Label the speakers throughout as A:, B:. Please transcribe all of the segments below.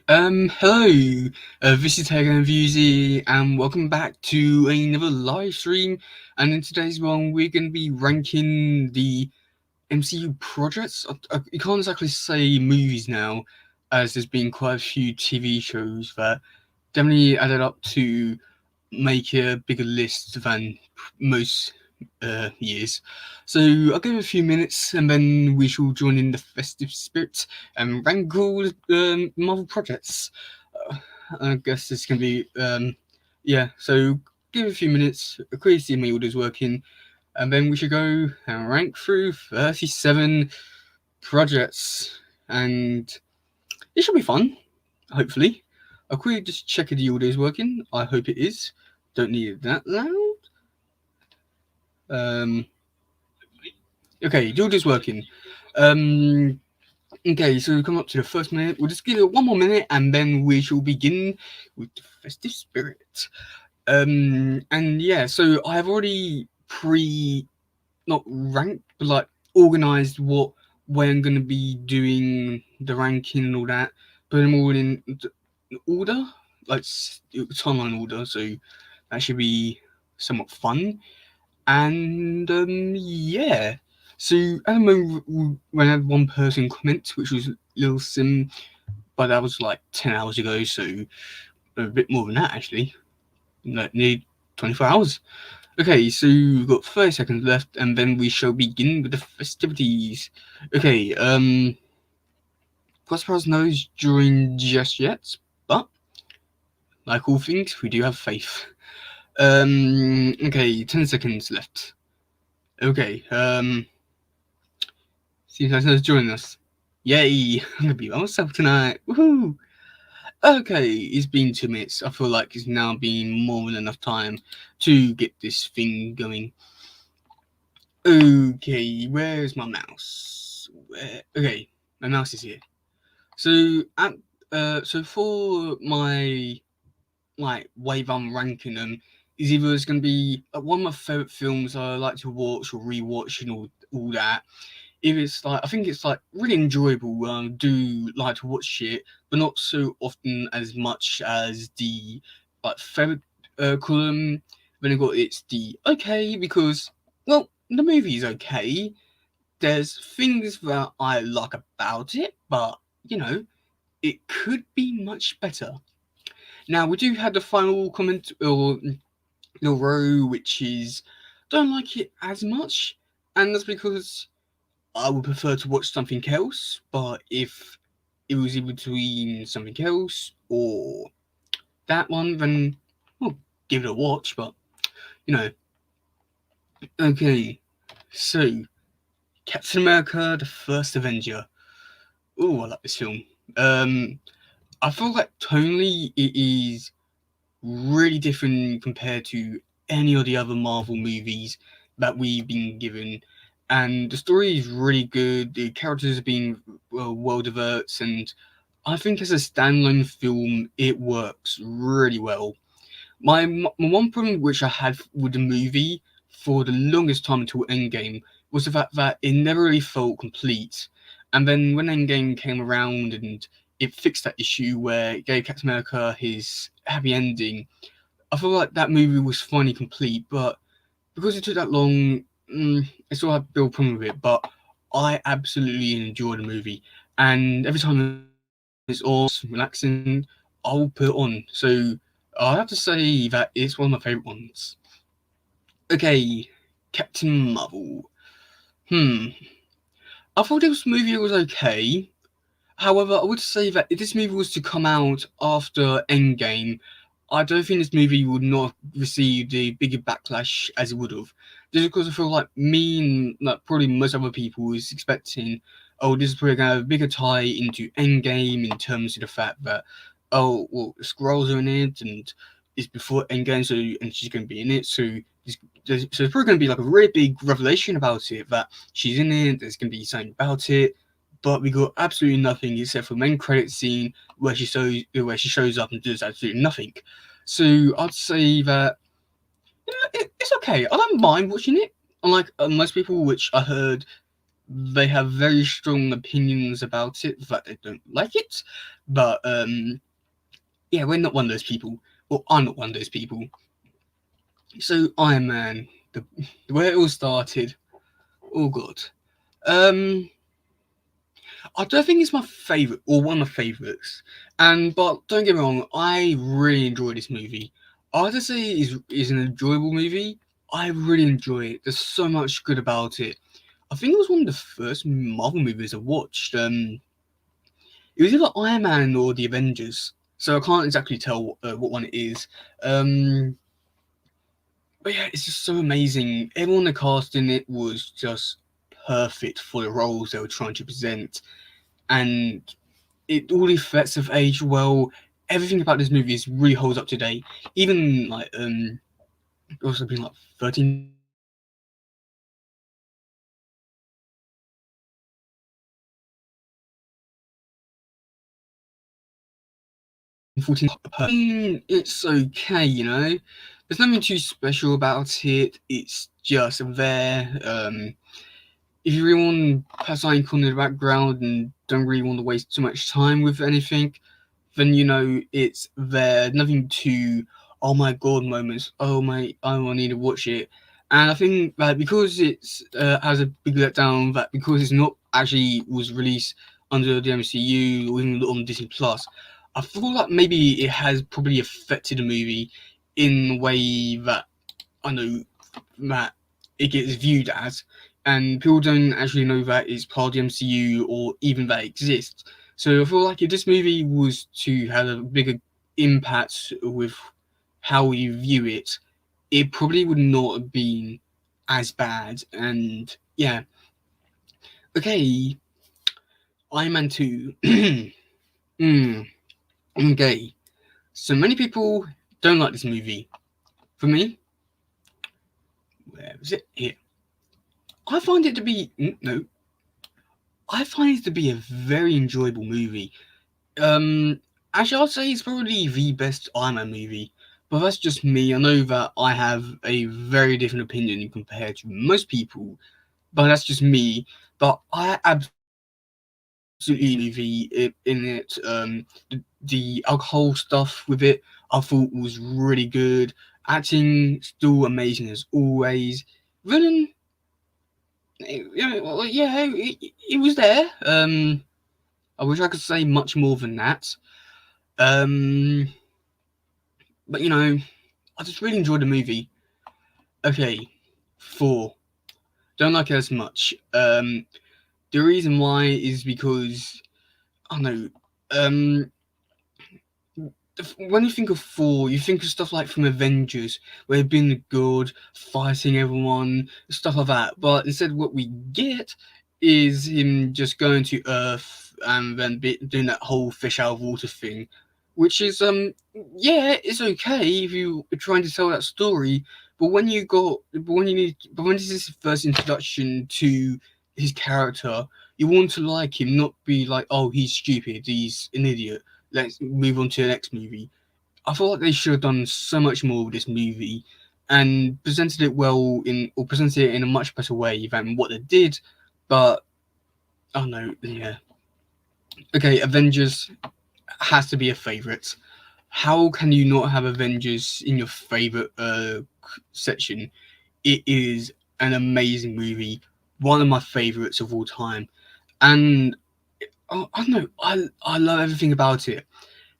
A: Hello, this is Tagan Views and welcome back to another live stream. And in today's one, we're going to be ranking the MCU projects. You can't exactly say movies now, as there's been quite a few TV shows that definitely added up to make a bigger list than most years. So I'll give it a few minutes and then we shall join in the festive spirit and rank all Marvel projects. Uh, I guess this can be, yeah, so give it a few minutes, quickly see my orders working, and then we should go and rank through 37 projects. And it should be fun, hopefully. I'll quickly just check if the audio is working. I hope it is. Don't need it that loud. Um, okay, the audio's working. Um, okay, so we come up to the first minute. We'll just give it one more minute and then we shall begin with the festive spirit. And yeah, so I have already not ranked, but like organized what way I'm going to be doing the ranking and all that. Put them all in order, like timeline order. So that should be somewhat fun. And yeah. So at the moment, when I had one person comment, which was Lil Sim, but that was like 10 hours ago, so a bit more than that actually. Nearly 24 hours. Okay, so we've got 30 seconds left, and then we shall begin with the festivities. Okay, Prosperous knows during just yet, but like all things, we do have faith. Okay, 10 seconds left. Okay, see if I join us. Yay! I'm gonna be by myself tonight. Woohoo! Okay, it's been 2 minutes. I feel like it's now been more than enough time to get this thing going. Okay, where's my mouse? Okay, my mouse is here. So so for my like wave I'm ranking them is either it's gonna be one of my favorite films I like to watch or rewatch and all that. If it's like I think it's like really enjoyable. Do like to watch it, but not so often as much as the like favorite column. Then I got it's the okay because well the movie is okay. There's things that I like about it, but you know it could be much better. Now we do have the final comment or the row, which is don't like it as much, and that's because I would prefer to watch something else, but if it was in between something else or that one, then I'll give it a watch, but you know. Okay, so Captain America the First Avenger. Oh, I like this film. Um, I feel like tonally it is really different compared to any of the other Marvel movies that we've been given. And the story is really good. The characters have been well developed, and I think as a standalone film, it works really well. My one problem which I had with the movie for the longest time until Endgame was the fact that it never really felt complete. And then when Endgame came around and it fixed that issue where it gave Captain America his happy ending, I feel like that movie was finally complete. But because it took that long, I still had a bit of a problem with it. But I absolutely enjoyed the movie, and every time it's on, relaxing, I'll put it on. So I have to say that it's one of my favourite ones. Okay, Captain Marvel. Hmm. I thought this movie was okay. However, I would say that if this movie was to come out after Endgame, I don't think this movie would not receive the bigger backlash as it would have. Just because I feel like me and like probably most other people was expecting, oh, this is probably gonna have a bigger tie into Endgame in terms of the fact that, oh, well, the Skrulls are in it and it's before Endgame, so and she's gonna be in it, so so it's probably gonna be like a really big revelation about it that she's in it. There's gonna be something about it, but we got absolutely nothing except for the main credit scene where she shows up and does absolutely nothing. So I'd say that it's okay. I don't mind watching it. Unlike most people, which I heard they have very strong opinions about it that they don't like it. But yeah, we're not one of those people. Well, I'm not one of those people. So Iron Man, the way it all started. Oh god. Um, I don't think it's my favorite or one of my favorites. And but don't get me wrong, I really enjoy this movie. I have to say is an enjoyable movie. I really enjoy it. There's so much good about it. I think it was one of the first Marvel movies I watched. It was either Iron Man or the Avengers, so I can't exactly tell what one it is. Um, but yeah, it's just so amazing. Everyone the cast in it was just perfect for the roles they were trying to present, and all the effects have aged well. Everything about this movie is really holds up today. Even like also been like 13, 14. It's okay, you know. There's nothing too special about it. It's just there. If you really want to have something on in the background and don't really want to waste too much time with anything, then you know it's there. Nothing too oh my god moments. Oh my, oh I need to watch it. And I think that because it's has a big letdown that because it's not actually was released under the MCU or even on Disney Plus, I feel like maybe it has probably affected the movie in a way that I know that it gets viewed as, and people don't actually know that it's part of the MCU or even that it exists. So I feel like if this movie was to have a bigger impact with how we view it, it probably would not have been as bad. And yeah, okay, Iron Man 2. mm, okay, so many people don't like this movie. For me, where is it? Here. I find it to be no. I find it to be a very enjoyable movie. Um, Actually, I'd say it's probably the best Iron Man movie, but that's just me. I know that I have a very different opinion compared to most people, but that's just me. But I absolutely movie in it. The alcohol stuff with it, I thought was really good. Acting still amazing as always. Villain, yeah, well, yeah, it was there. I wish I could say much more than that. Um, but you know, I just really enjoyed the movie. Okay, 4. Don't like it as much. The reason why is because I don't know. Um, when you think of 4, you think of stuff like from Avengers, where they've been good, fighting everyone, stuff like that. But instead, what we get is him just going to Earth and then doing that whole fish out of water thing, which is yeah, it's okay if you are trying to tell that story. But when you got, but when you need, but when this is his first introduction to his character, you want to like him, not be like, oh, he's stupid, he's an idiot, let's move on to the next movie. I feel like they should have done so much more with this movie and presented it well or presented it in a much better way than what they did. But I don't know, yeah. Okay, Avengers has to be a favorite. How can you not have Avengers in your favorite section? It is an amazing movie, one of my favorites of all time, and I don't know, I love everything about it.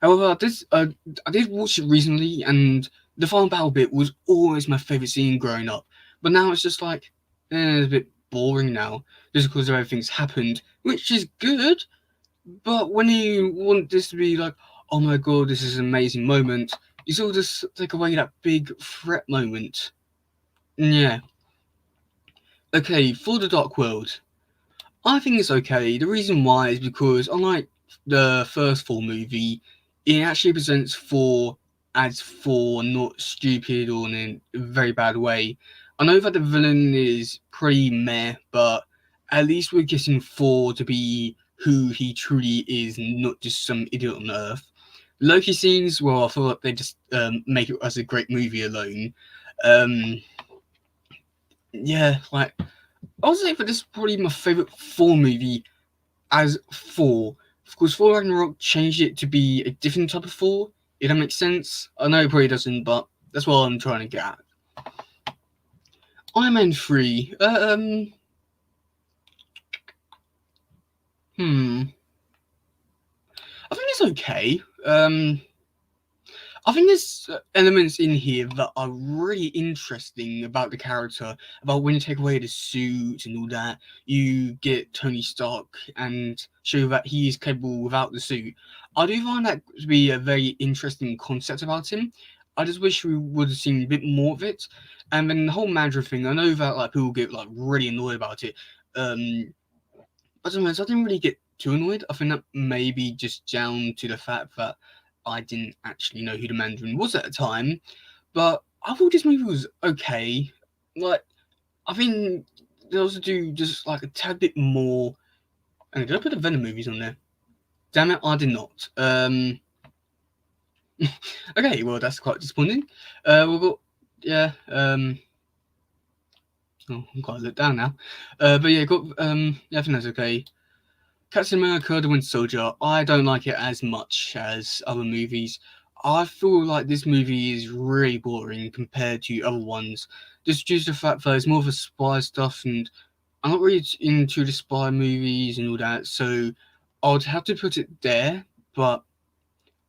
A: However, I did watch it recently, and the final battle bit was always my favourite scene growing up. But now it's just like, it's a bit boring now, just because of everything's happened, which is good. But when you want this to be like, oh my god, this is an amazing moment, you sort of just take away that big threat moment. Yeah. Okay, for the Dark World. I think it's okay. The reason why is because, unlike the first Thor movie, it actually presents Thor as Thor, not stupid or in a very bad way. I know that the villain is pretty meh, but at least we're getting Thor to be who he truly is, not just some idiot on Earth. Loki scenes, well, I feel like they just make it as a great movie alone. Um, yeah, like I would say that this is probably my favorite Thor movie as Thor. Of course, Thor Ragnarok changed it to be a different type of Thor. If that makes sense. I know it probably doesn't, but that's what I'm trying to get at. Iron Man 3. Hmm. I think it's okay. I think there's elements in here that are really interesting about the character. About when you take away the suit and all that, you get Tony Stark and show that he is capable without the suit. I do find that to be a very interesting concept about him. I just wish we would have seen a bit more of it. And then the whole Mandarin thing, I know that like people get like really annoyed about it. Um, I don't know, so I didn't really get too annoyed. I think that maybe just down to the fact that I didn't actually know who the Mandarin was at the time. But I thought this movie was okay. Like, I think they also do just like a tad bit more. And did I put the Venom movies on there? Damn it, I did not. Okay, well that's quite disappointing. We've got yeah. Oh, I've got to look down now. But yeah, got yeah, I think that's okay. Captain America: The Winter Soldier. I don't like it as much as other movies. I feel like this movie is really boring compared to other ones, just due to the fact that it's more of a spy stuff, and I'm not really into the spy movies and all that. So I'd have to put it there. But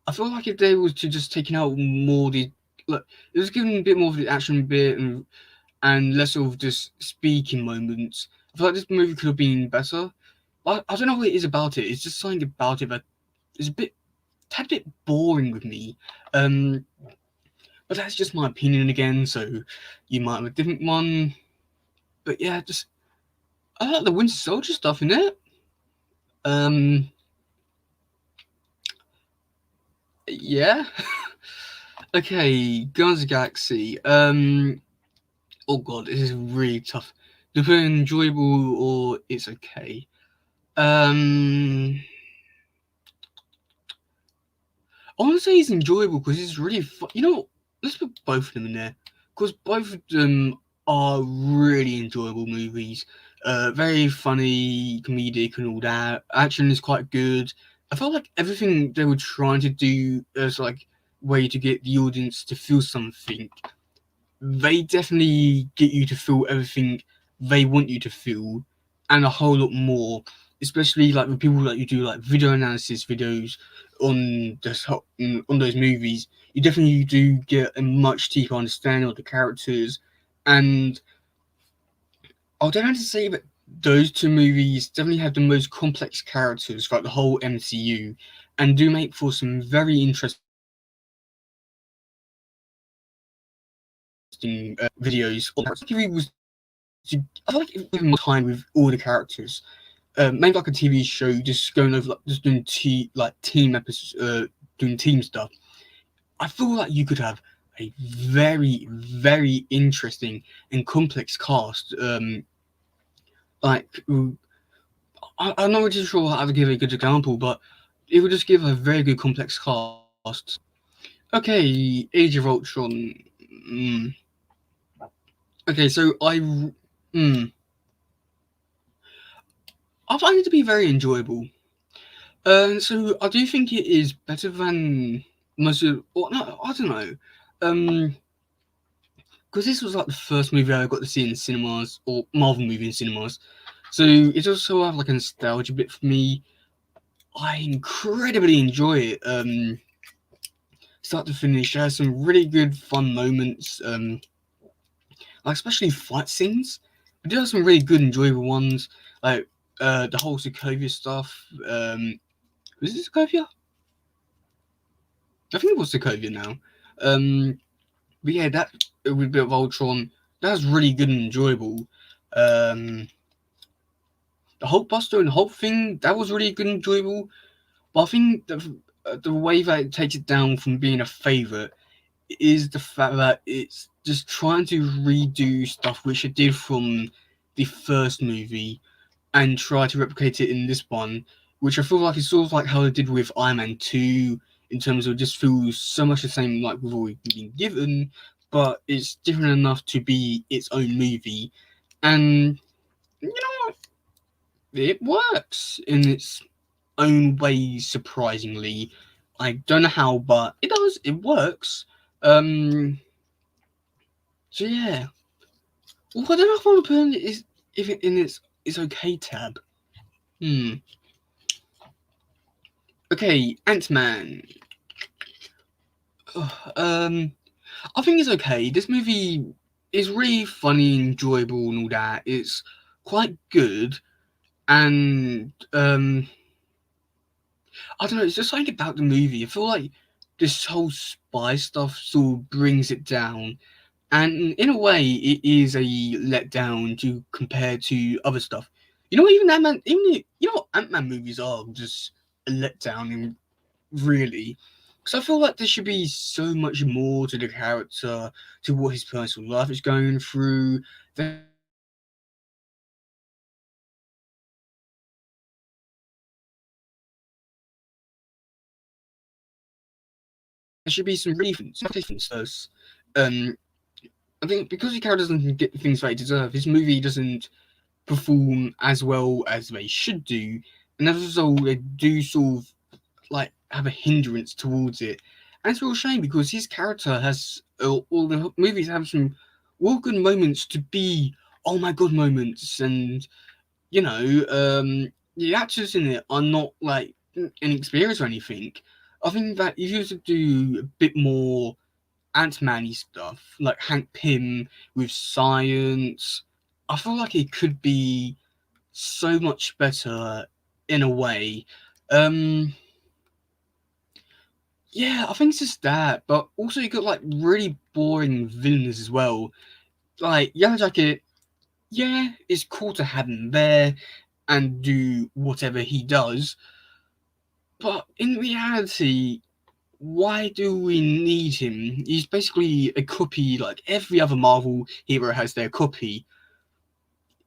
A: I feel like if they was to just taking out more the look, it was given a bit more of the action bit and less of just speaking moments. I feel like this movie could have been better. I don't know what it is about it. It's just something about it that is a tad bit boring with me. Um, but that's just my opinion again. So you might have a different one. But yeah, just I like the Winter Soldier stuff in it. Um, yeah. Okay, Guardians of the Galaxy. Oh god, this is really tough. Do you put it enjoyable or it's okay? Um, I want to say it's enjoyable because it's really fun. You know, let's put both of them in there because both of them are really enjoyable movies. Very funny, comedic, and all that. Action is quite good. I felt like everything they were trying to do as like way to get the audience to feel something. They definitely get you to feel everything they want you to feel, and a whole lot more. Especially like with people like you do like video analysis videos on this on those movies, you definitely do get a much deeper understanding of the characters. And I don't have to say that those two movies definitely have the most complex characters throughout the whole MCU, and do make for some very interesting videos. I feel like if we had more time with all the characters, maybe like a TV show, just going over like just doing team episodes, doing team stuff. I feel like you could have a very interesting and complex cast. Like I'm not really sure how to give a good example, but it would just give a very good complex cast. Okay, Age of Ultron. Mm. Okay, so I find it to be very enjoyable. So I do think it is better than most of. Or no, I don't know. Because this was like the first movie I got to see in cinemas or Marvel movie in cinemas, so it also have like a nostalgia bit for me. I incredibly enjoy it. Start to finish, it has some really good fun moments. Like especially fight scenes. But there are some really good, enjoyable ones, like the whole Sokovia stuff. Was it Sokovia? I think it was Sokovia now. Um, but yeah, that with a bit of Ultron, that was really good and enjoyable. Um, the Hulk Buster and Hulk thing, that was really good and enjoyable. But I think the way that it takes it down from being a favorite is the fact that it's just trying to redo stuff which it did from the first movie and try to replicate it in this one, which I feel like is sort of like how they did with Iron Man 2 in terms of just feels so much the same like we've already been given, but it's different enough to be its own movie. And you know what? It works in its own way, surprisingly. I don't know how, but it does. It works. Um. So yeah. Well, I don't know if I want to put in is if it in its okay tab. Hmm. Okay, Ant-Man. Um. I think it's okay. This movie is really funny, enjoyable, and all that. It's quite good, and I don't know. It's just something about the movie. I feel like this whole spy stuff sort of brings it down, and in a way, it is a letdown to compare to other stuff. You know, even Ant-Man, you know, Ant-Man movies are just a letdown, in really. Because I feel like there should be so much more to the character, to what his personal life is going through. There should be some reasons. Um, I think because the character doesn't get the things that he deserves, his movie doesn't perform as well as they should do, and as a result, they do sort of like have a hindrance towards it. And it's a real shame because his character has all the movies have some real good moments to be oh my god moments, and you know, the actors in it are not like inexperienced or anything. I think that if you were to do a bit more Ant-Man-y stuff, like Hank Pym with science, I feel like it could be so much better in a way. Um, yeah, I think it's just that, but also you got like really boring villains as well. Like Yellow Jacket, yeah, it's cool to have him there and do whatever he does, but in reality, why do we need him? He's basically a copy, like every other Marvel hero has their copy.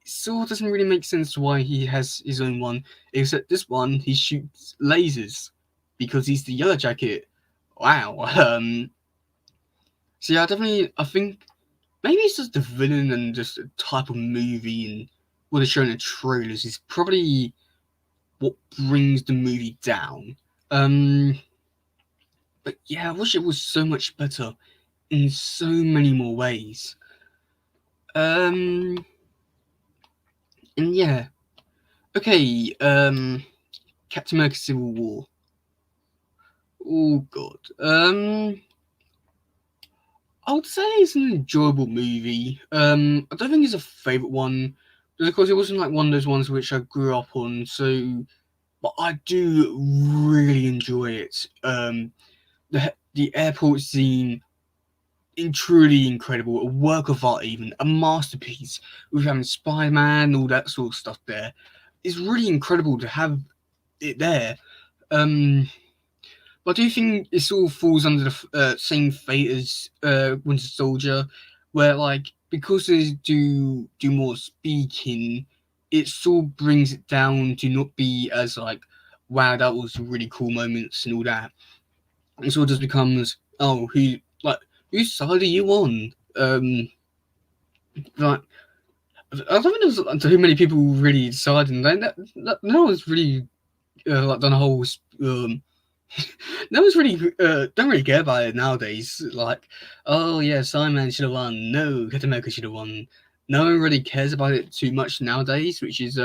A: It sort of doesn't really make sense why he has his own one, except this one he shoots lasers because he's the Yellow Jacket. Wow. So yeah, definitely, I think maybe it's just the villain and just the type of movie and what they're showing in the trailers is probably what brings the movie down. Um, but yeah, I wish it was so much better in so many more ways. Um, and yeah, okay. Captain America: Civil War. Oh God. I would say it's an enjoyable movie. I don't think it's a favorite one, because it wasn't like one of those ones which I grew up on. So, but I do really enjoy it. The airport scene, truly incredible, a work of art, even a masterpiece. With having Spider-Man, all that sort of stuff there, it's really incredible to have it there. Um, but I do think it sort of falls under the same fate as Winter Soldier, where like because they do more speaking, it sort of brings it down to not be as like, wow, that was really cool moments and all that. It sort of just becomes, oh, whose side are you on? Like I don't think there's too many people really deciding. No one's really like done a whole no one's really don't really care about it nowadays. Like, oh yeah, Simon should have won. No, Captain America should have won. No one really cares about it too much nowadays, which is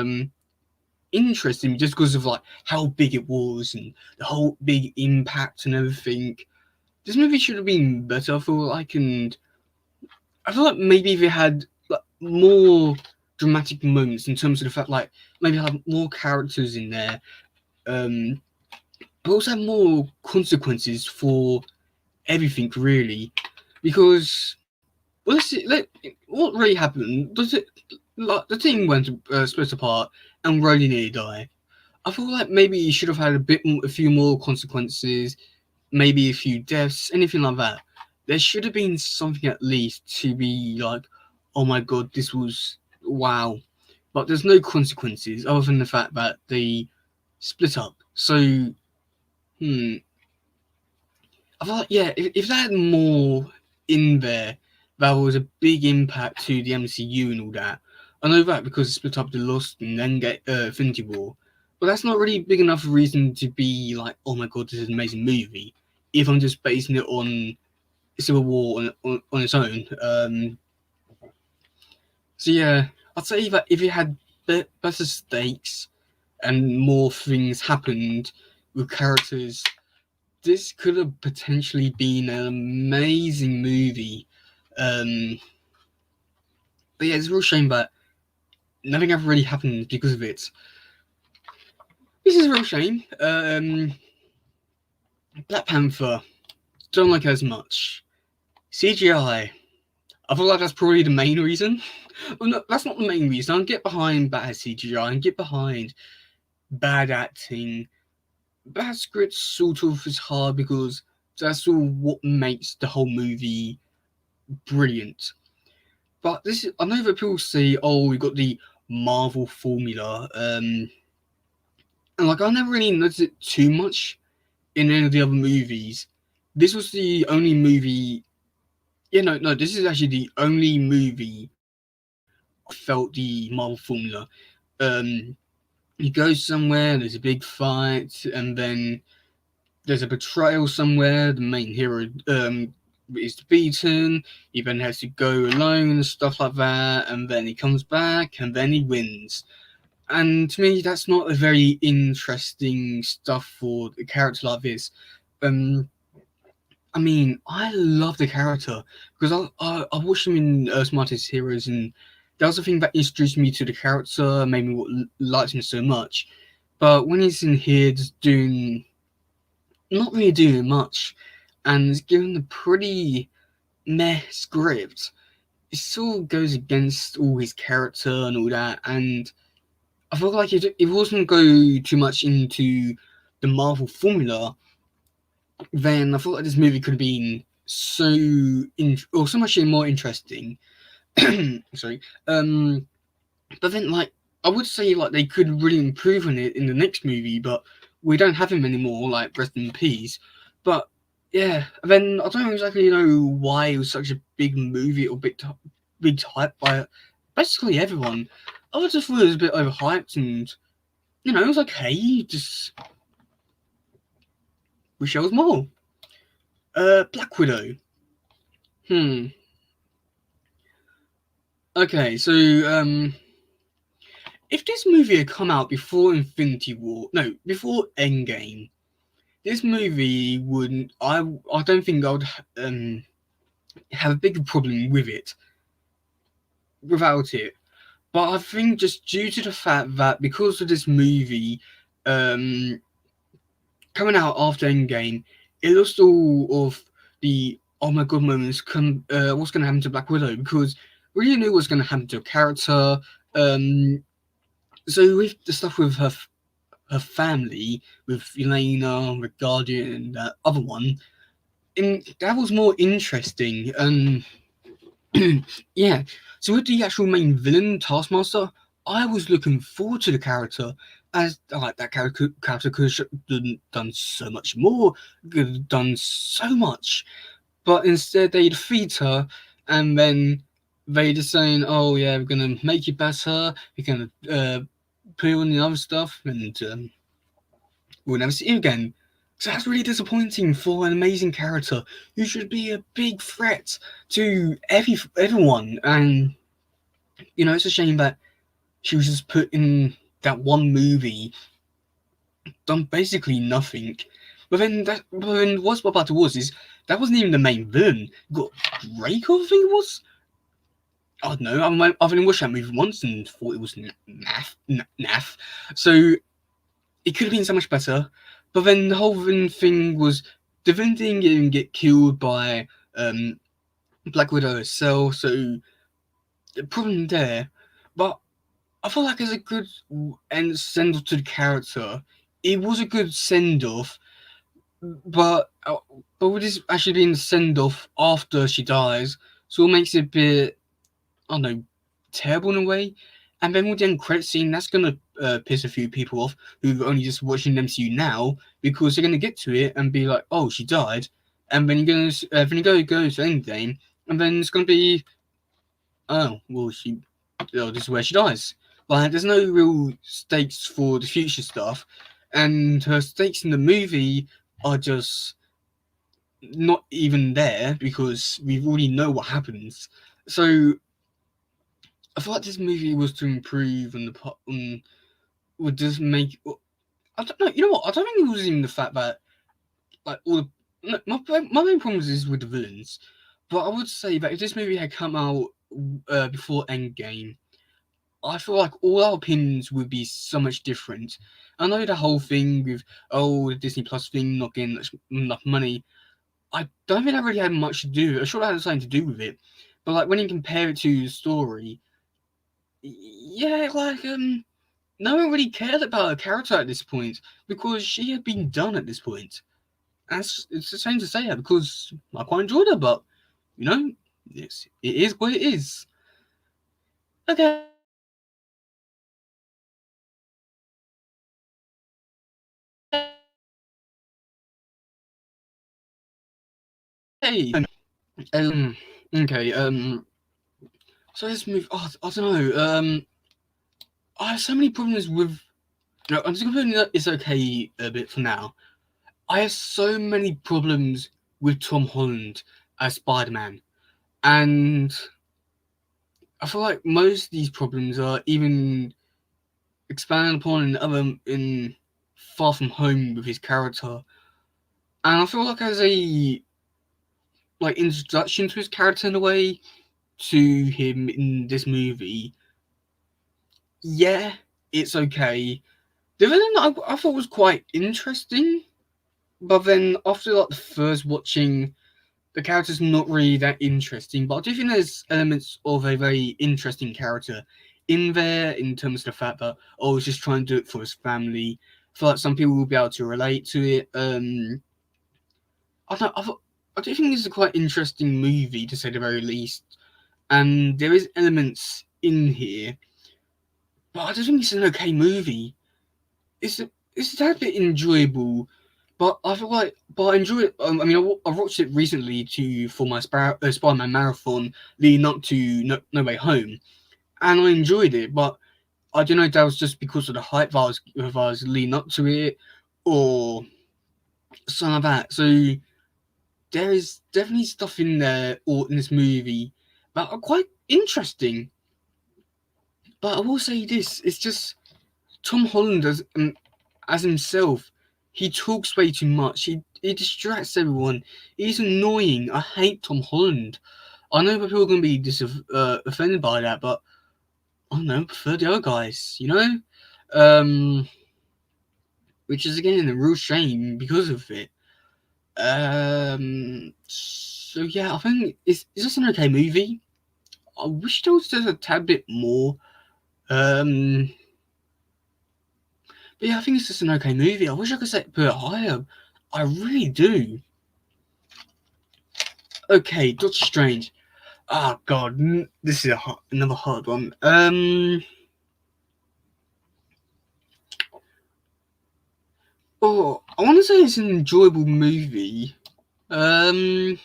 A: interesting just because of like how big it was and the whole big impact and everything. This movie should have been better. I feel like maybe if it had like more dramatic moments in terms of the fact like maybe have more characters in there, um, but also have more consequences for everything really, because well, what really happened? Does it like the team went split apart and Rhodey nearly died? I feel like maybe you should have had a few more consequences, maybe a few deaths, anything like that. There should have been something at least to be like, oh my god, this was wow. But there's no consequences other than the fact that they split up. So, hmm, I thought, yeah, if they had more in there, that was a big impact to the MCU and all that. I know that because it split up the Lost and then get Infinity War, but that's not really big enough reason to be like, oh my god, this is an amazing movie. If I'm just basing it on Civil War on its own. So yeah, I'd say that if it had better stakes and more things happened with characters, this could have potentially been an amazing movie. Um, but yeah, it's a real shame that nothing ever really happened because of it. This is a real shame. Black Panther, don't like it as much. CGI, I feel like that's probably the main reason. Well, no, that's not the main reason. I can get behind bad CGI and get behind bad acting. Bad scripts sort of is hard because that's all what makes the whole movie brilliant. But this is, I know that people say, oh, we got the Marvel formula. And like I never really noticed it too much in any of the other movies. This was the only movie. Yeah, no. This is actually the only movie I felt the Marvel formula. Um, you go somewhere, there's a big fight, and then there's a betrayal somewhere. The main hero is beaten. He then has to go alone and stuff like that, and then he comes back, and then he wins. And to me, that's not a very interesting stuff for a character like this. Um, I mean, I love the character because I watched him in Smartest Heroes, and that was the thing that introduced me to the character, made me like him so much. But when he's in here, just doing not really doing much, and is given a pretty meh script, it sort of goes against all his character and all that, and I felt like if it wasn't go too much into the Marvel formula, then I felt like this movie could have been or so much more interesting. Sorry. But then like I would say like they could really improve on it in the next movie, but we don't have him anymore. Like rest in peace. But yeah, then I don't exactly know why it was such a big movie or big hype by basically everyone. I just thought it was a bit overhyped, and it was okay. Just wish there was more. Black Widow. Hmm. Okay, so if this movie had come out before Infinity War, no, before Endgame, this movie wouldn't. I don't think I would have a big problem with it without it. But I think just due to the fact that because of this movie um, coming out after Endgame, it lost all of the oh my god moments. What's going to happen to Black Widow? Because we really knew what's going to happen to a character. So with the stuff with her family, with Elena, the Guardian, and that other one, that was more interesting. And yeah, so with the actual main villain, Taskmaster, I was looking forward to the character, as like that character could have done so much more, could have done so much, but instead they defeat her, and then they just saying, "Oh yeah, we're gonna make it better. We're gonna put on the other stuff, and we'll never see you again." So that's really disappointing for an amazing character who should be a big threat to everyone. And it's a shame that she was just put in that one movie, done basically nothing. But then what's about it was is that wasn't even the main villain. You got Draco, I think it was. I don't know. I've only watched that movie once and thought it was naff. So it could have been so much better. But then the whole thing was the villain didn't even get killed by Black Widow herself. So the problem there. But I feel like as a good and send off to the character, it was a good send off. But with this actually being a send off after she dies, so it makes it a bit, I don't know, terrible in a way. And then with the end credit scene, that's gonna piss a few people off who've only just watching MCU now, because they're gonna get to it and be like, "Oh, she died," and then you're gonna go to Endgame, and then it's gonna be, "Oh, well, she this is where she dies. Like, there's no real stakes for the future stuff, and her stakes in the movie are just not even there because we already know what happens. So I feel like this movie was to improve on the would just make. I don't know. You know what? I don't think it was even the fact that like all the no, my main problem is with the villains, but I would say that if this movie had come out before Endgame, I feel like all our opinions would be so much different. I know the whole thing with the Disney Plus thing not getting enough money. I don't think that really had much to do with it. I'm sure that had something to do with it, but like when you compare it to the story, yeah, like no one really cared about her character at this point because she had been done at this point. It's the same to say that because I quite enjoyed her, but you know, it is what it is. Okay. Um, okay. So let's move. Oh, I don't know. I have so many problems with. No, I'm just gonna put that it's okay a bit for now. I have so many problems with Tom Holland as Spider-Man, and I feel like most of these problems are even expanded upon in Far From Home with his character, and I feel like as a introduction to his character in a way to him in this movie, yeah, it's okay. The villain I thought was quite interesting, but then after like the first watching, the character's not really that interesting. But I do think there's elements of a very interesting character in there in terms of the fact that he's just trying to do it for his family. I feel like some people will be able to relate to it. I don't. I do think this is a quite interesting movie to say the very least, and there is elements in here, but I just think it's an okay movie. It's a tad bit enjoyable, but I feel like but I enjoy it. I mean, I watched it recently for my Spider-Man marathon leading up to No Way Home, and I enjoyed it. But I don't know if that was just because of the hype that I was leading up to it, or something like that. So there is definitely stuff in there or in this movie that are quite interesting. But I will say this: it's just Tom Holland as himself. He talks way too much. He distracts everyone. He's annoying. I hate Tom Holland. I know that people are going to be offended by that, but I don't know. I prefer the other guys, um, which is again a real shame because of it. So yeah, I think it's just an okay movie. I wish there was just a tad bit more. Um, but yeah, I think it's just an okay movie. I wish I could put it higher. I really do. Okay, Doctor Strange. Oh God, this is another hard one. I want to say it's an enjoyable movie. Um,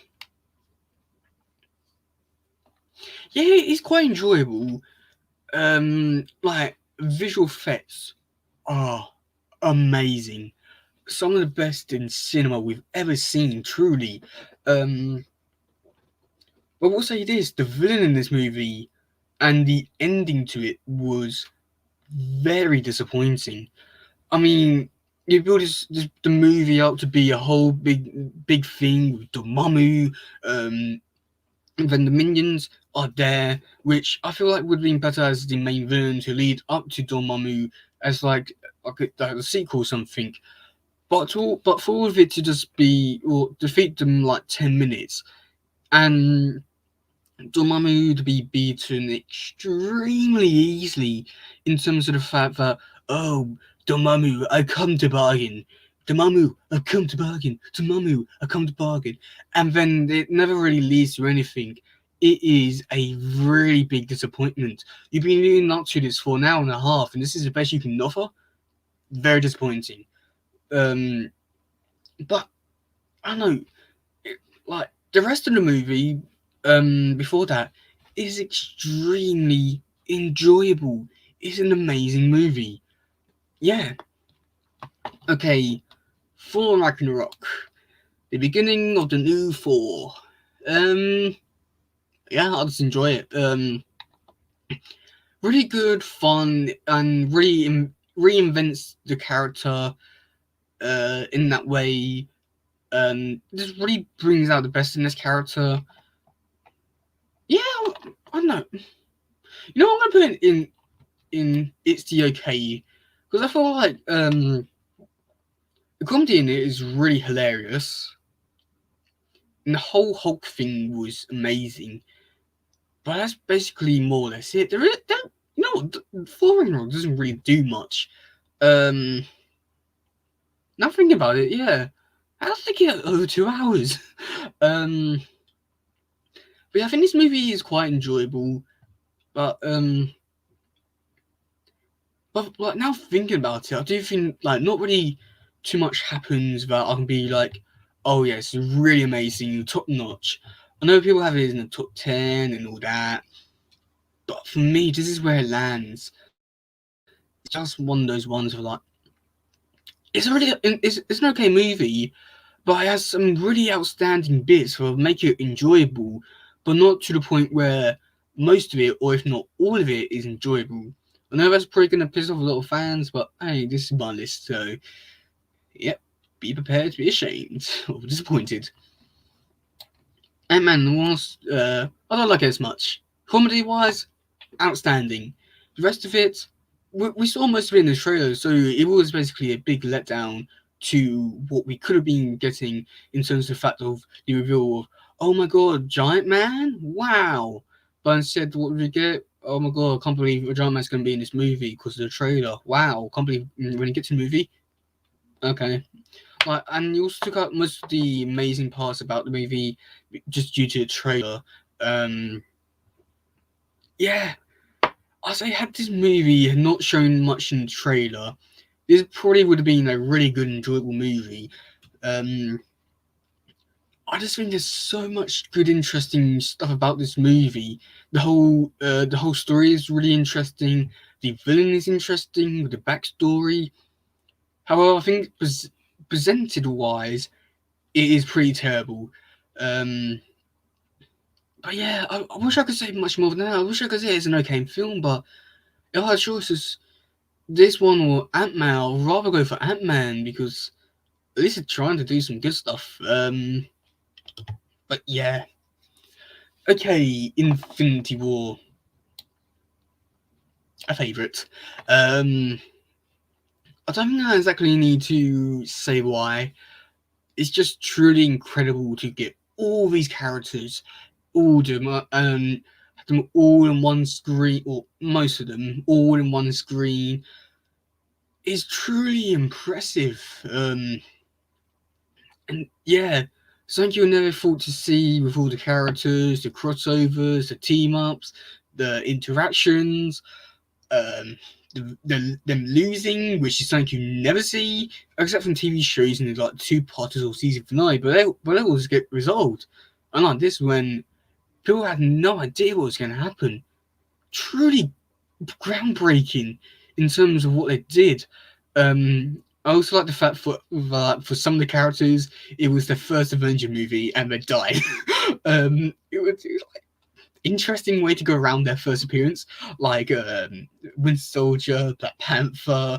A: yeah, it's quite enjoyable. Like visual effects are amazing. Some of the best in cinema we've ever seen, truly. Um, but we'll say this: the villain in this movie and the ending to it was very disappointing. I mean, you build the movie up to be a whole big thing with Dormammu, and then the minions are there, which I feel like would have been better as the main villain to lead up to Dormammu as like a sequel or something. But for all of it to just be or defeat them like 10 minutes and Dormammu to be beaten extremely easily in terms of the fact that, oh, Dormammu, I come to bargain. Dormammu, I come to bargain. Dormammu, I come to bargain. And then it never really leads to anything. It is a really big disappointment. You've been leading up to this for an hour and a half, and this is the best you can offer? Very disappointing. Um, but, I don't know, like the rest of the movie before that is extremely enjoyable. It's an amazing movie. Yeah. Okay. Thor Ragnarok. The beginning of the new Thor. Um. Yeah, I just enjoy it. Really good, fun, and really reinvents the character. In that way, just really brings out the best in this character. Yeah, I don't know. You know, I'm gonna put it in it's the okay because I feel like the comedy in it is really hilarious, and the whole Hulk thing was amazing. But that's basically more or less it. You know, Thor Ragnarok doesn't really do much. Um, Now thinking about it, yeah, I think it over 2 hours. um, but yeah, I think this movie is quite enjoyable. But like now thinking about it, I do think like not really too much happens that I can be like, oh yeah, it's really amazing, top notch. I know people have it in the top 10 and all that, but for me, this is where it lands. It's just one of those ones where like, it's an okay movie, but it has some really outstanding bits that make it enjoyable, but not to the point where most of it, or if not all of it, is enjoyable. I know that's probably going to piss off a lot of fans, but hey, this is my list, so yep, be prepared to be ashamed or disappointed. Ant-Man was, I don't like it as much. Comedy-wise, outstanding. The rest of it, we saw most of it in the trailer, so it was basically a big letdown to what we could have been getting in terms of the fact of the reveal of, oh my god, Giant Man? Wow! But instead, what did we get? Oh my god, I can't believe a Giant Man's going to be in this movie because of the trailer. Wow, can't believe when you get to the movie. Okay. Like, and you also took out most of the amazing parts about the movie just due to the trailer. Um, yeah, I say had this movie not shown much in the trailer, this probably would have been a really good, enjoyable movie. Um, I just think there's so much good, interesting stuff about this movie. The whole story is really interesting. The villain is interesting with the backstory. However, I think presented wise, it is pretty terrible. Um, but yeah, I wish I could say much more than that. I wish I could say it's an okay film, but if I had choices, this one or Ant Man, I'd rather go for Ant Man because at least it's trying to do some good stuff. But yeah, okay, Infinity War, a favorite. Um, I don't think I exactly need to say why. It's just truly incredible to get all these characters, all of them all in one screen, or most of them all in one screen. Is truly impressive. And yeah, something you never thought to see with all the characters, the crossovers, the team ups, the interactions, um, them losing, which is something you never see, except from TV shows in like two parters or season finale, but they always get resolved. Unlike this, when people had no idea what was going to happen. Truly groundbreaking in terms of what they did. I also like the fact for some of the characters, it was their first Avenger movie and they died. It was like interesting way to go around their first appearance, like Winter Soldier, Black Panther,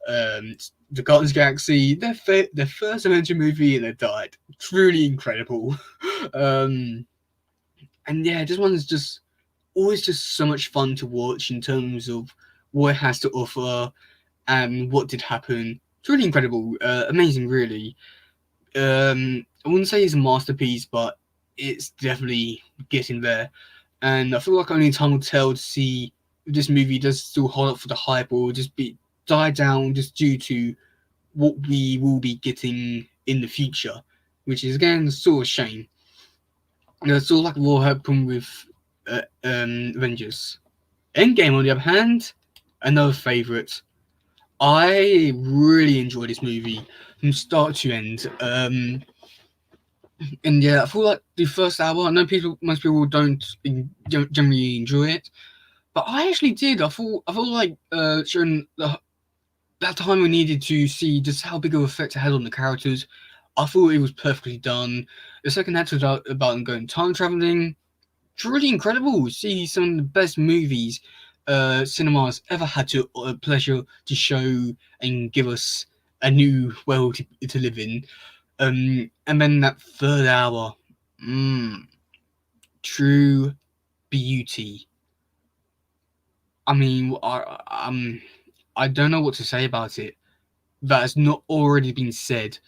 A: the Guardians of the Galaxy. Their first Avenger movie and they died. Truly incredible. Um, and yeah, this one is just always just so much fun to watch in terms of what it has to offer and what did happen. It's really incredible, amazing, really. I wouldn't say it's a masterpiece, but it's definitely getting there. And I feel like only time will tell to see if this movie does still hold up for the hype or just be die down just due to what we will be getting in the future, which is again sort of a shame. It's sort of like what happened with Avengers. Endgame, on the other hand, another favourite. I really enjoyed this movie from start to end. And yeah, I feel like the first hour, I know most people don't generally enjoy it, but I actually did. I thought like during that time we needed to see just how big of an effect it had on the characters. I thought it was perfectly done. The second act was about them going time traveling. Truly incredible. See some of the best movies cinemas ever had to pleasure to show and give us a new world to live in. And then that third hour, mm, true beauty. I mean, I don't know what to say about it that has not already been said.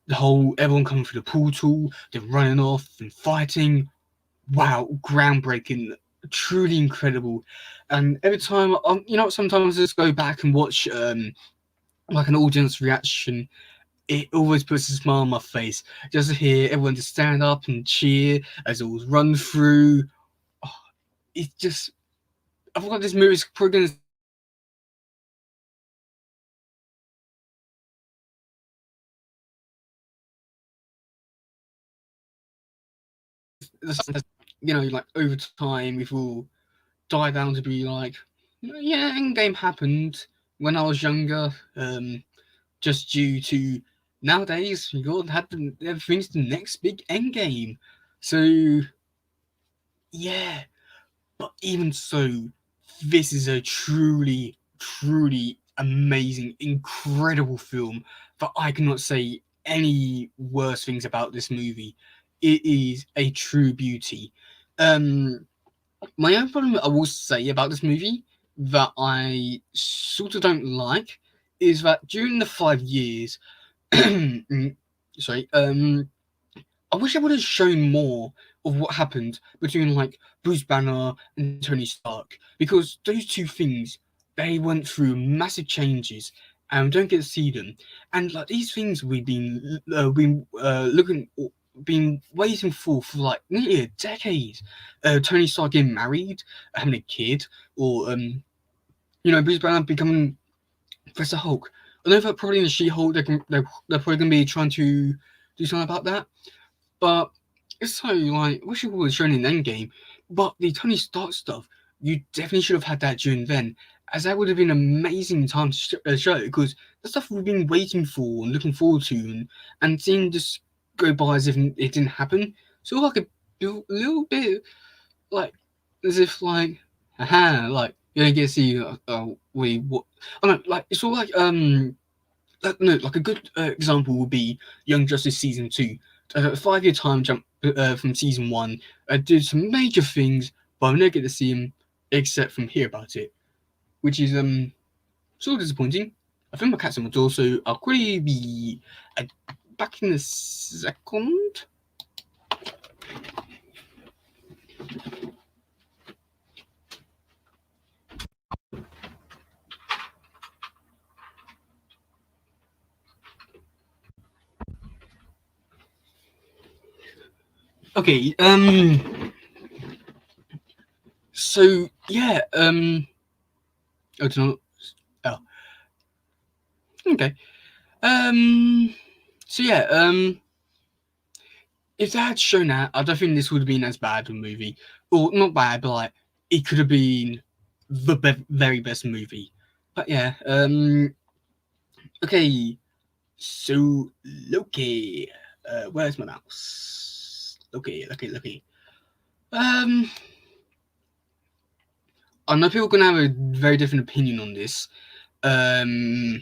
A: The whole everyone coming through the portal, then running off and fighting. Wow, groundbreaking, truly incredible. And every time, sometimes I just go back and watch like an audience reaction. It always puts a smile on my face just to hear everyone just stand up and cheer as it was run through. Oh, it's just, I thought this movie is probably going to like over time, it will die down to be like, yeah, Endgame happened when I was younger, just due to nowadays you got to have everything's the next big Endgame. So yeah, but even so, this is a truly, truly amazing, incredible film that I cannot say any worse things about this movie. It is a true beauty. Um, my own problem I will say about this movie that I sort of don't like is that during the 5 years, sorry, I wish I would have shown more of what happened between like Bruce Banner and Tony Stark because those two things they went through massive changes and we don't get to see them. And like these things we've been looking been waiting for like nearly a decade. Tony Stark getting married, having a kid, or Bruce Banner becoming Professor Hulk. I know that probably in the She-Hulk they're probably gonna be trying to do something about that. But it's so like wish it would have shown in Endgame. But the Tony Stark stuff, you definitely should have had that during then, as that would have been an amazing time to show because the stuff we've been waiting for and looking forward to, and seeing just go by as if it didn't happen. So like a little bit like as if like, like you don't get to see we what I don't know, like it's all no, like a good example would be Young Justice season 2. A 5 year time jump from season 1. Did some major things, but I never get to see him except from hear about it, which is sort of disappointing. I think my cat's on the door, so I'll quickly be back in a second. Okay, so yeah, oh, no, oh, okay, so yeah, if they had shown that, I don't think this would have been as bad a movie, or not bad, but like it could have been the very best movie. But yeah, okay, so Loki, where's my mouse? Loki. Um, I know people are gonna have a very different opinion on this, um,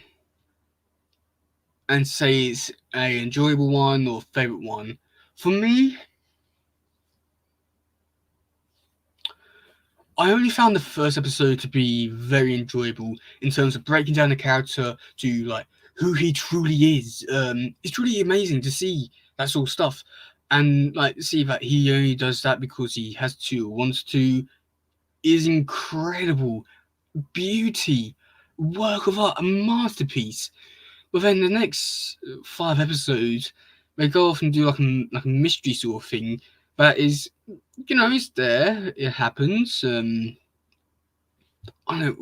A: and say it's a enjoyable one or favorite one. For me, I only found the first episode to be very enjoyable in terms of breaking down the character to like who he truly is. It's truly amazing to see that sort of stuff, and like see that he only does that because he has to or wants to is incredible. Beauty, work of art, a masterpiece. But then the next 5 episodes, they go off and do like a mystery sort of thing that is, it's there, it happens. I don't know.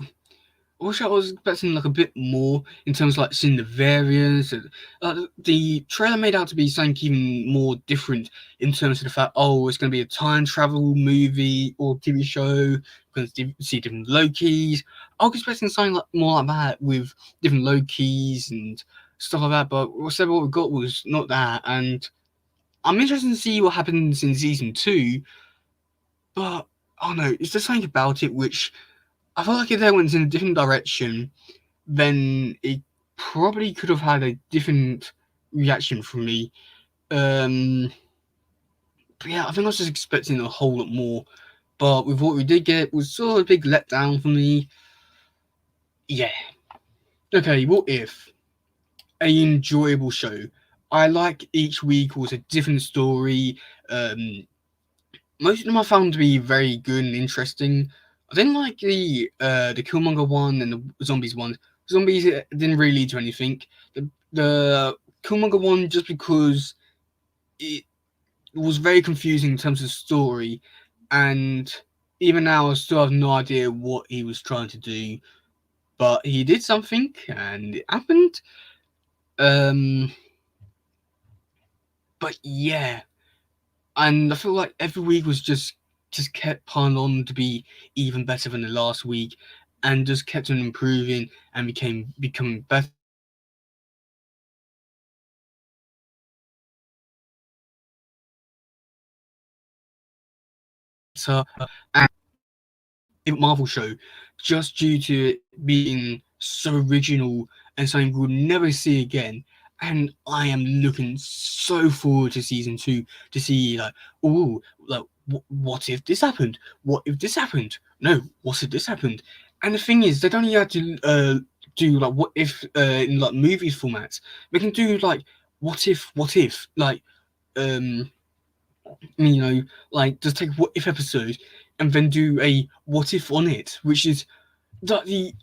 A: I wish I was expecting like a bit more in terms of like seeing the variants. And, the trailer made out to be something even more different in terms of the fact, oh, it's going to be a time travel movie or TV show. We're going to see different Lokis. I was expecting something like more like that with different Lokis and stuff like that. But what we got was not that. And I'm interested to see what happens in season two. But I don't know. Is there something about it which I feel like if they went in a different direction, then it probably could have had a different reaction from me. Um, but yeah, I think I was just expecting a whole lot more. But with what we did get, was sort of a big letdown for me. Yeah. Okay, what if a enjoyable show? I like each week was a different story. Um, Most of them I found to be very good and interesting. I didn't like the Killmonger one and the zombies one. Zombies didn't really lead to anything. The Killmonger one just because it was very confusing in terms of story, and even now I still have no idea what he was trying to do. But he did something, and it happened. Um, but yeah, and I feel like every week was just kept piling on to be even better than the last week, and just kept on improving and becoming better. And Marvel show, just due to it being so original and something we'll never see again. And I am looking so forward to season two to see like, oh, like what if this happened? What if this happened? No, what if this happened? And the thing is, they don't even have to do like what if in like movies formats. They can do like what if, like um like just take a what if episode and then do a what if on it, which is that the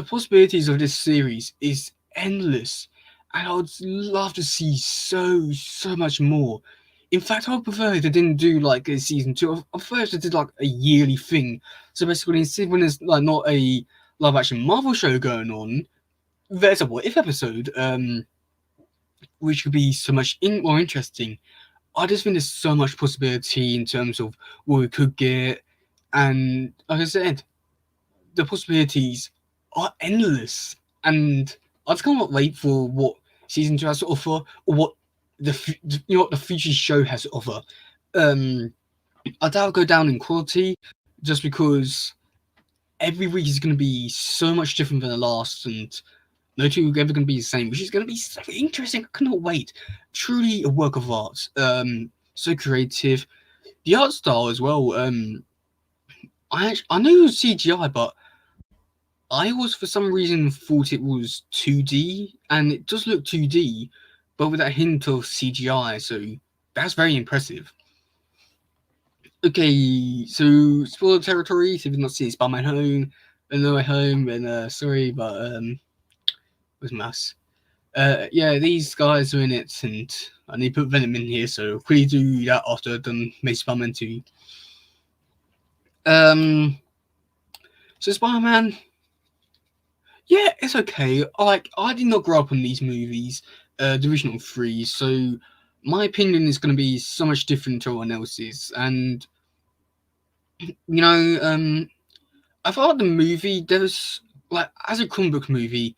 A: possibilities of this series is endless, and I would love to see so much more. In fact, I would prefer if they didn't do like a season two. I prefer if they did like a yearly thing. So basically, instead when there's like not a live action Marvel show going on, there's a what if episode, which would be so much more interesting. I just think there's so much possibility in terms of what we could get, and like I said, the possibilities are endless. And I just can't wait for what season two has to offer, or what what the future show has to offer. Um, I doubt it'll go down in quality, just because every week is going to be so much different than the last, and no two are ever going to be the same, which is going to be so interesting. I cannot wait. Truly a work of art. So creative. The art style as well. I knew it was CGI, but I was for some reason thought it was 2D, and it does look 2D, but with that hint of CGI. So that's very impressive. Okay, so spoiler territory. So if you've not seen Spider-Man Home, No Way Home, then sorry, but where's Mouse? Yeah, these guys are in it, and I need to put Venom in here, so quickly do that after I've done May Spider-Man 2. Um, so Spider-Man, yeah, it's okay. I did not grow up on these movies, the original three, so my opinion is going to be so much different to everyone else's. And I thought the movie there's like as a comic book movie,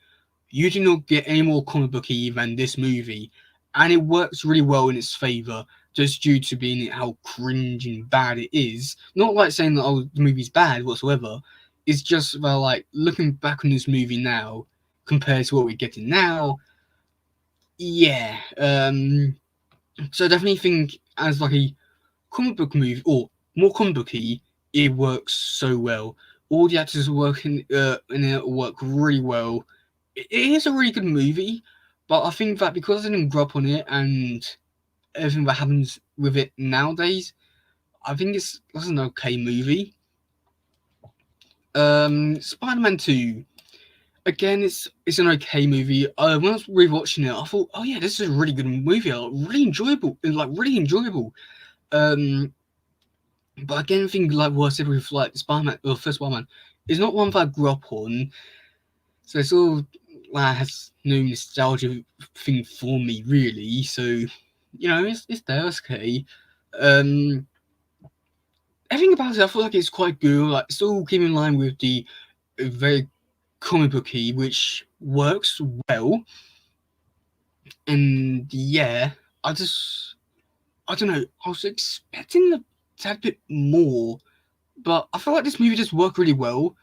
A: you do not get any more comic booky than this movie, and it works really well in its favor, just due to being how cringe and bad it is. Not like saying that oh the movie's bad whatsoever. It's just about like looking back on this movie now compared to what we're getting now. Yeah. So I definitely think as like a comic book movie or more comic booky, it works so well. All the actors working in it work really well. It is a really good movie, but I think that because I didn't grow up on it and everything that happens with it nowadays, I think it's an okay movie. Spider-Man 2. Again, it's an okay movie. When I was rewatching it, I thought, oh yeah, this is a really good movie. Really enjoyable, like really enjoyable. Um, but again, I think like what I said with like Spider-Man, or first Spider-Man, is not one that I grew up on. So it's all like has no nostalgia thing for me really. So it's there, it's okay. Um, Everything about it, I feel like it's quite good. Like, still keep in line with the very comic booky, which works well. And yeah, I don't know. I was expecting a tad bit more, but I feel like this movie just worked really well.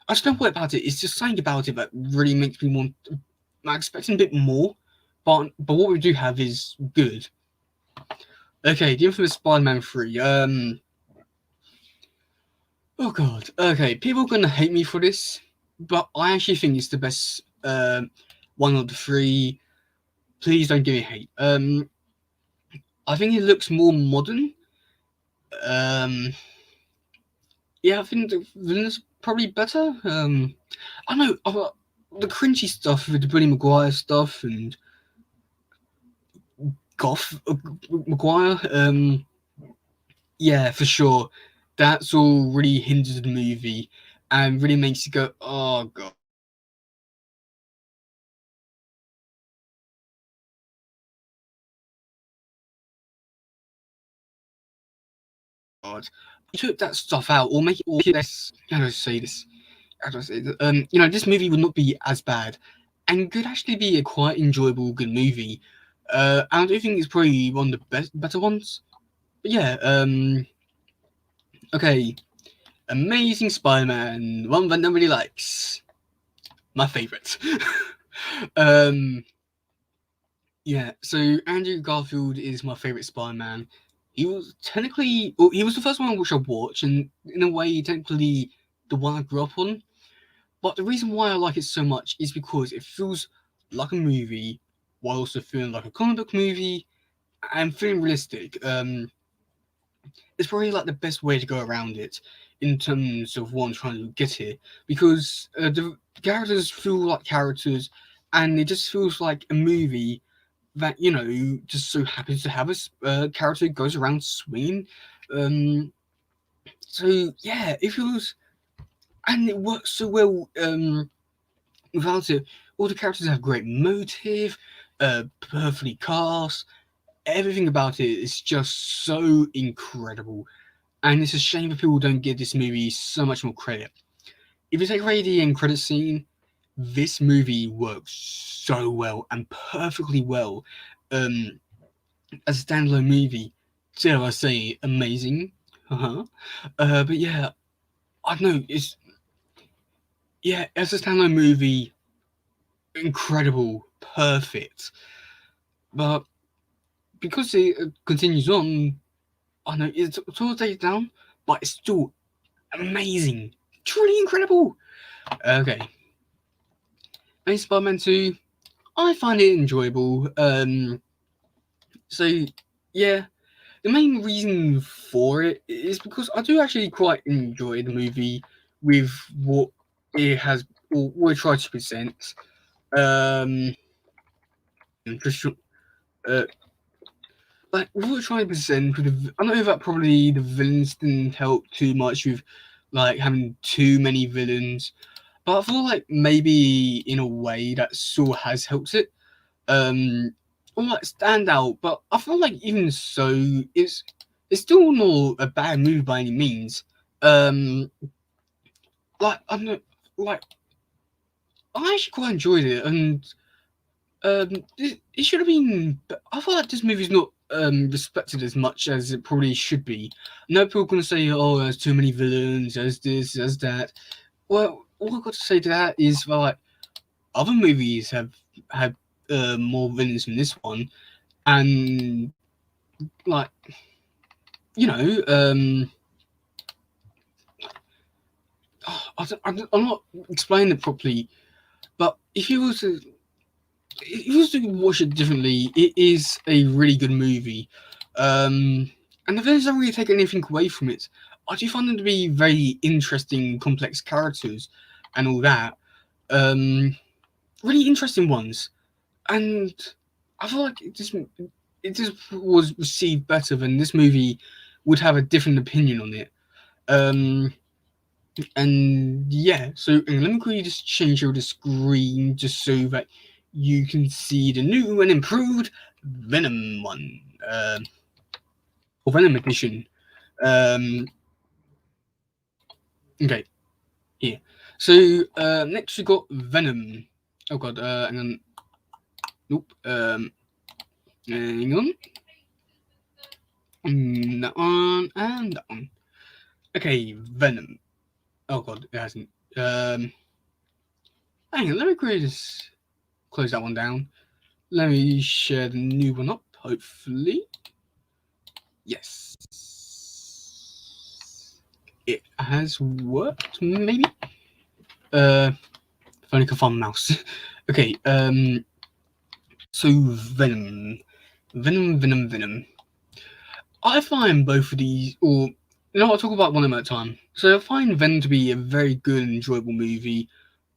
A: I just don't know what about it. It's just something about it that really makes me want. I'm expecting a bit more, but what we do have is good. Okay, the infamous Spider-Man 3. Oh god. Okay, people are gonna hate me for this, but I actually think it's the best one of the three. Please don't give me hate. I think it looks more modern. Um, yeah, I think the villain's probably better. I know the cringy stuff with the Billy Maguire stuff and Goth Maguire. Yeah, for sure. That's all really hinders the movie and really makes you go, oh god. Took that stuff out or make it less. How do I say this? How do I say this? This movie would not be as bad, and could actually be a quite enjoyable, good movie. And I do think it's probably one of the better ones. But yeah, okay, Amazing Spider-Man, one that nobody likes. My favorite. um, yeah. So Andrew Garfield is my favorite Spider-Man. He was technically, well, he was the first one which I watched, and in a way, technically, the one I grew up on. But the reason why I like it so much is because it feels like a movie, while also feeling like a comic book movie and feeling realistic. It's probably like the best way to go around it in terms of what I'm trying to get here, because the characters feel like characters, and it just feels like a movie that just so happens to have a character who goes around swinging. Um, so yeah, it feels and it works so well. Without it, all the characters have great motive, perfectly cast. Everything about it is just so incredible, and it's a shame that people don't give this movie so much more credit. If you take away the end credit scene, this movie works so well and perfectly well um, as a standalone movie. Dare I say, amazing? Uh-huh. But yeah, I don't know. It's yeah, as a standalone movie, incredible, perfect. But because it continues on, I know it's all takes down, but it's still amazing, truly incredible. Okay, and Spider-Man 2, I find it enjoyable. So yeah, the main reason for it is because I do actually quite enjoy the movie with what it has or what it tries to present. Um, just uh, like what we're trying to present with I know that probably the villains didn't help too much with like having too many villains, but I feel like maybe in a way that sort of has helped it. Or like stand out, but I feel like even so, it's still not a bad movie by any means. Um, like I don't know, like I actually quite enjoyed it, and it should have been. I feel like this movie's not respected as much as it probably should be. I know people are gonna say, "Oh, there's too many villains. There's this, there's that." Well, all I've got to say to that is, well, like other movies have had more villains than this one, and like you know, I'm not explaining it properly, but if you was to watch it differently, it is a really good movie. And the villains don't really take anything away from it. I do find them to be very interesting, complex characters, and all that. Um, Really interesting ones, and I feel like it just was received better than this movie would have a different opinion on it. Um, And yeah, so and let me quickly just change over the screen just so that you can see the new and improved Venom one, or Venom edition. Um, okay, here. So next we got Venom. Oh god, hang on. Nope. Hang on. That one and that one. Okay, Venom. Oh god, it hasn't. Hang on, let me quickly just close that one down. Let me share the new one up, hopefully. Yes. It has worked, maybe? If only I can find my mouse. Okay, so Venom. Venom. I find both of these, or, I'll talk about one of them at a time. So I find Venom to be a very good and enjoyable movie.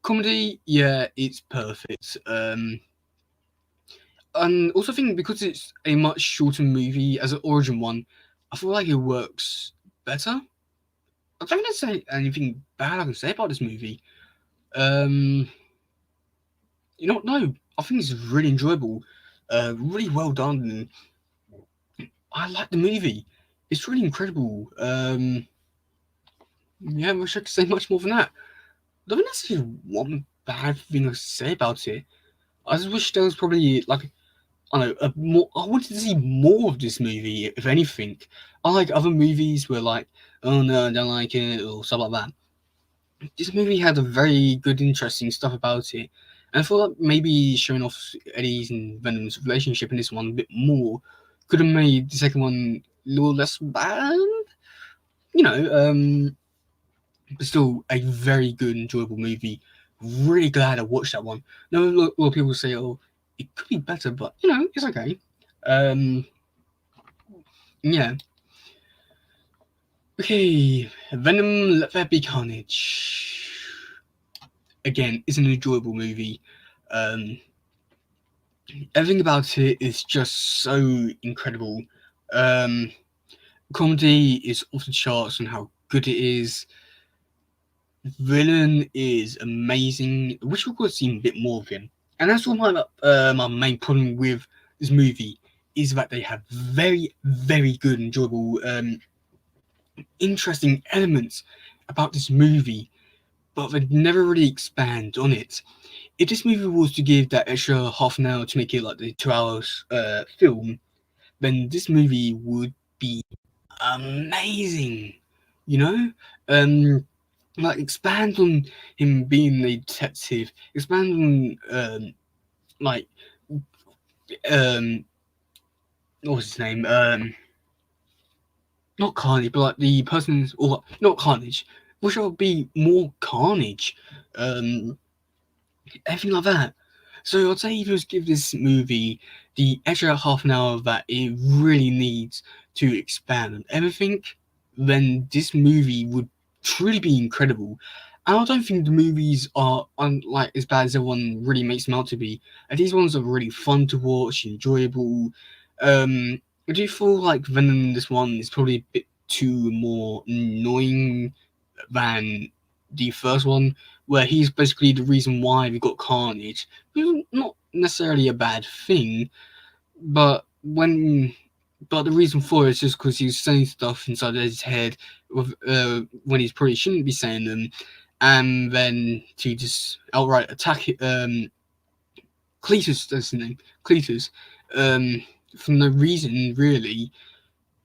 A: Comedy, yeah, it's perfect. And also think because it's a much shorter movie as an origin one, I feel like it works better. I don't want to say anything bad I can say about this movie. Um, no, I think it's really enjoyable, really well done. And I like the movie. It's really incredible. Yeah, I wish I could say much more than that. I don't think there's just one bad thing to say about it. I just wish there was probably like I don't know a more. I wanted to see more of this movie, if anything. I like other movies where like, oh no, I don't like it or stuff like that. This movie had a very good, interesting stuff about it. And I thought that maybe showing off Eddie's and Venom's relationship in this one a bit more could have made the second one a little less bad. You know, but still a very good, enjoyable movie. Really glad I watched that one. No, a lot of people say, "Oh, it could be better," but it's okay. Um, yeah. Okay, Venom: Let There Be Carnage. Again, it's an enjoyable movie. Um, Everything about it is just so incredible. Um, Comedy is off the charts on how good it is. Villain is amazing. I wish we could have seen a bit more of him. And that's all my main problem with this movie is that they have very very good, enjoyable, interesting elements about this movie, but they never really expand on it. If this movie was to give that extra half an hour to make it like the 2 hours film, then this movie would be amazing. You know, um, like expand on him being a detective. Expand on like um, what was his name? Not Carnage, but like the person's or not Carnage. Wish I would be more Carnage. Um, Everything like that. So I'd say if you was give this movie the extra half an hour that it really needs to expand on everything, then this movie would truly be incredible. And I don't think the movies are like as bad as everyone really makes them out to be. And these ones are really fun to watch, enjoyable. I do feel like Venom this one is probably a bit too more annoying than the first one, where he's basically the reason why we got Carnage. Which is not necessarily a bad thing, but the reason for it is just because he's saying stuff inside his head when he probably shouldn't be saying them, and then to just outright attack Cletus, that's his name, Cletus, um, for no reason really.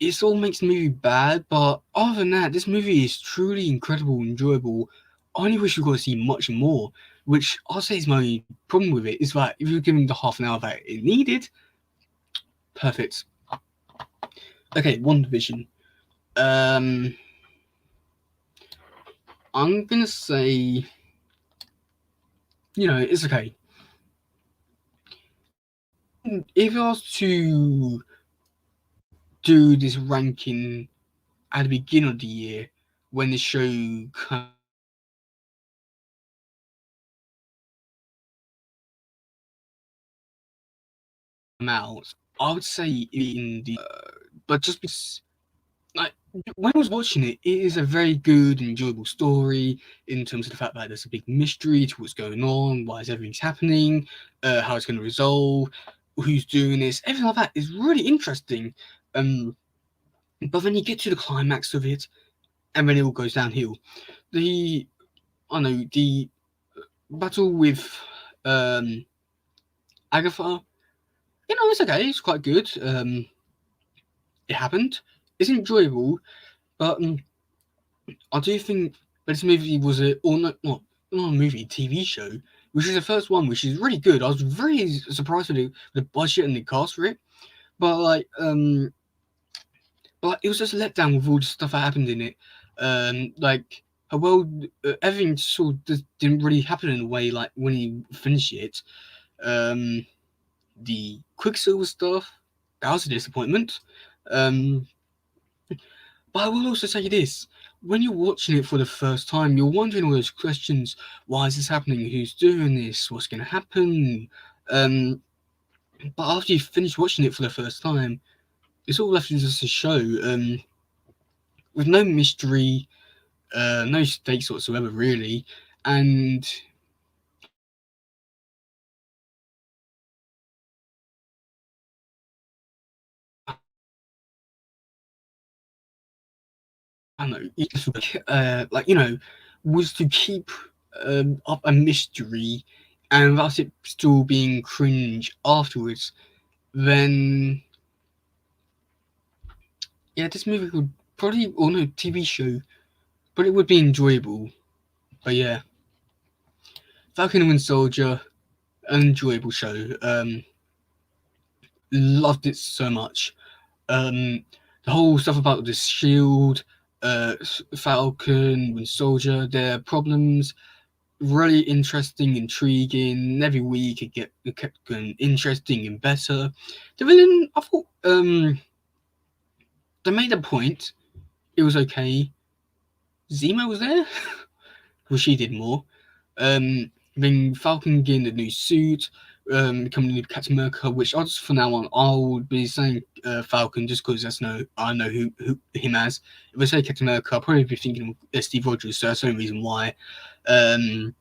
A: It all makes the movie bad, but other than that, this movie is truly incredible, enjoyable. I only wish we got to see much more, which I'll say is my only problem with it, is that if you're giving the half an hour that it needed, perfect. Okay, One Division. Um, I'm gonna say, it's okay. If I was to do this ranking at the beginning of the year, when the show came out, I would say in the, but just because. when I was watching it, it is a very good, enjoyable story in terms of the fact that there's a big mystery to what's going on, why is everything's happening, how it's going to resolve, who's doing this, everything like that is really interesting. Um, but then you get to the climax of it, and then it all goes downhill. The I know the battle with um, Agatha, it's okay, it's quite good. It happened, it's enjoyable, but I do think this movie was or not a movie, TV show, which is the first one, which is really good. I was very surprised with the budget and the cast for it, but it was just a letdown with all the stuff that happened in it. Like how well everything sort of just didn't really happen in a way like when you finish it. Um, the Quicksilver stuff, that was a disappointment. Um, But I will also say this: when you're watching it for the first time, you're wondering all those questions. Why is this happening? Who's doing this? What's going to happen? Um, but after you finish watching it for the first time, it's all left as just a show, with no mystery, no stakes whatsoever, really. And I don't know, was to keep up a mystery, and thus it still being cringe afterwards. Then yeah, this movie would probably, or no, TV show, but it would be enjoyable. But yeah, Falcon and Winter Soldier, an enjoyable show. Loved it so much. Um, the whole stuff about the Shield, Falcon, Winter Soldier, their problems, really interesting, intriguing. Every week it kept getting interesting and better. The villain, I thought, they made a point. It was okay. Zemo was there. Well, she did more. Then Falcon getting the new suit, becoming the new Captain America, which I just for now on I'll be saying Falcon just because I know who him as. If I say Captain America, I'll probably be thinking of Steve Rogers, so that's the only reason why. Um,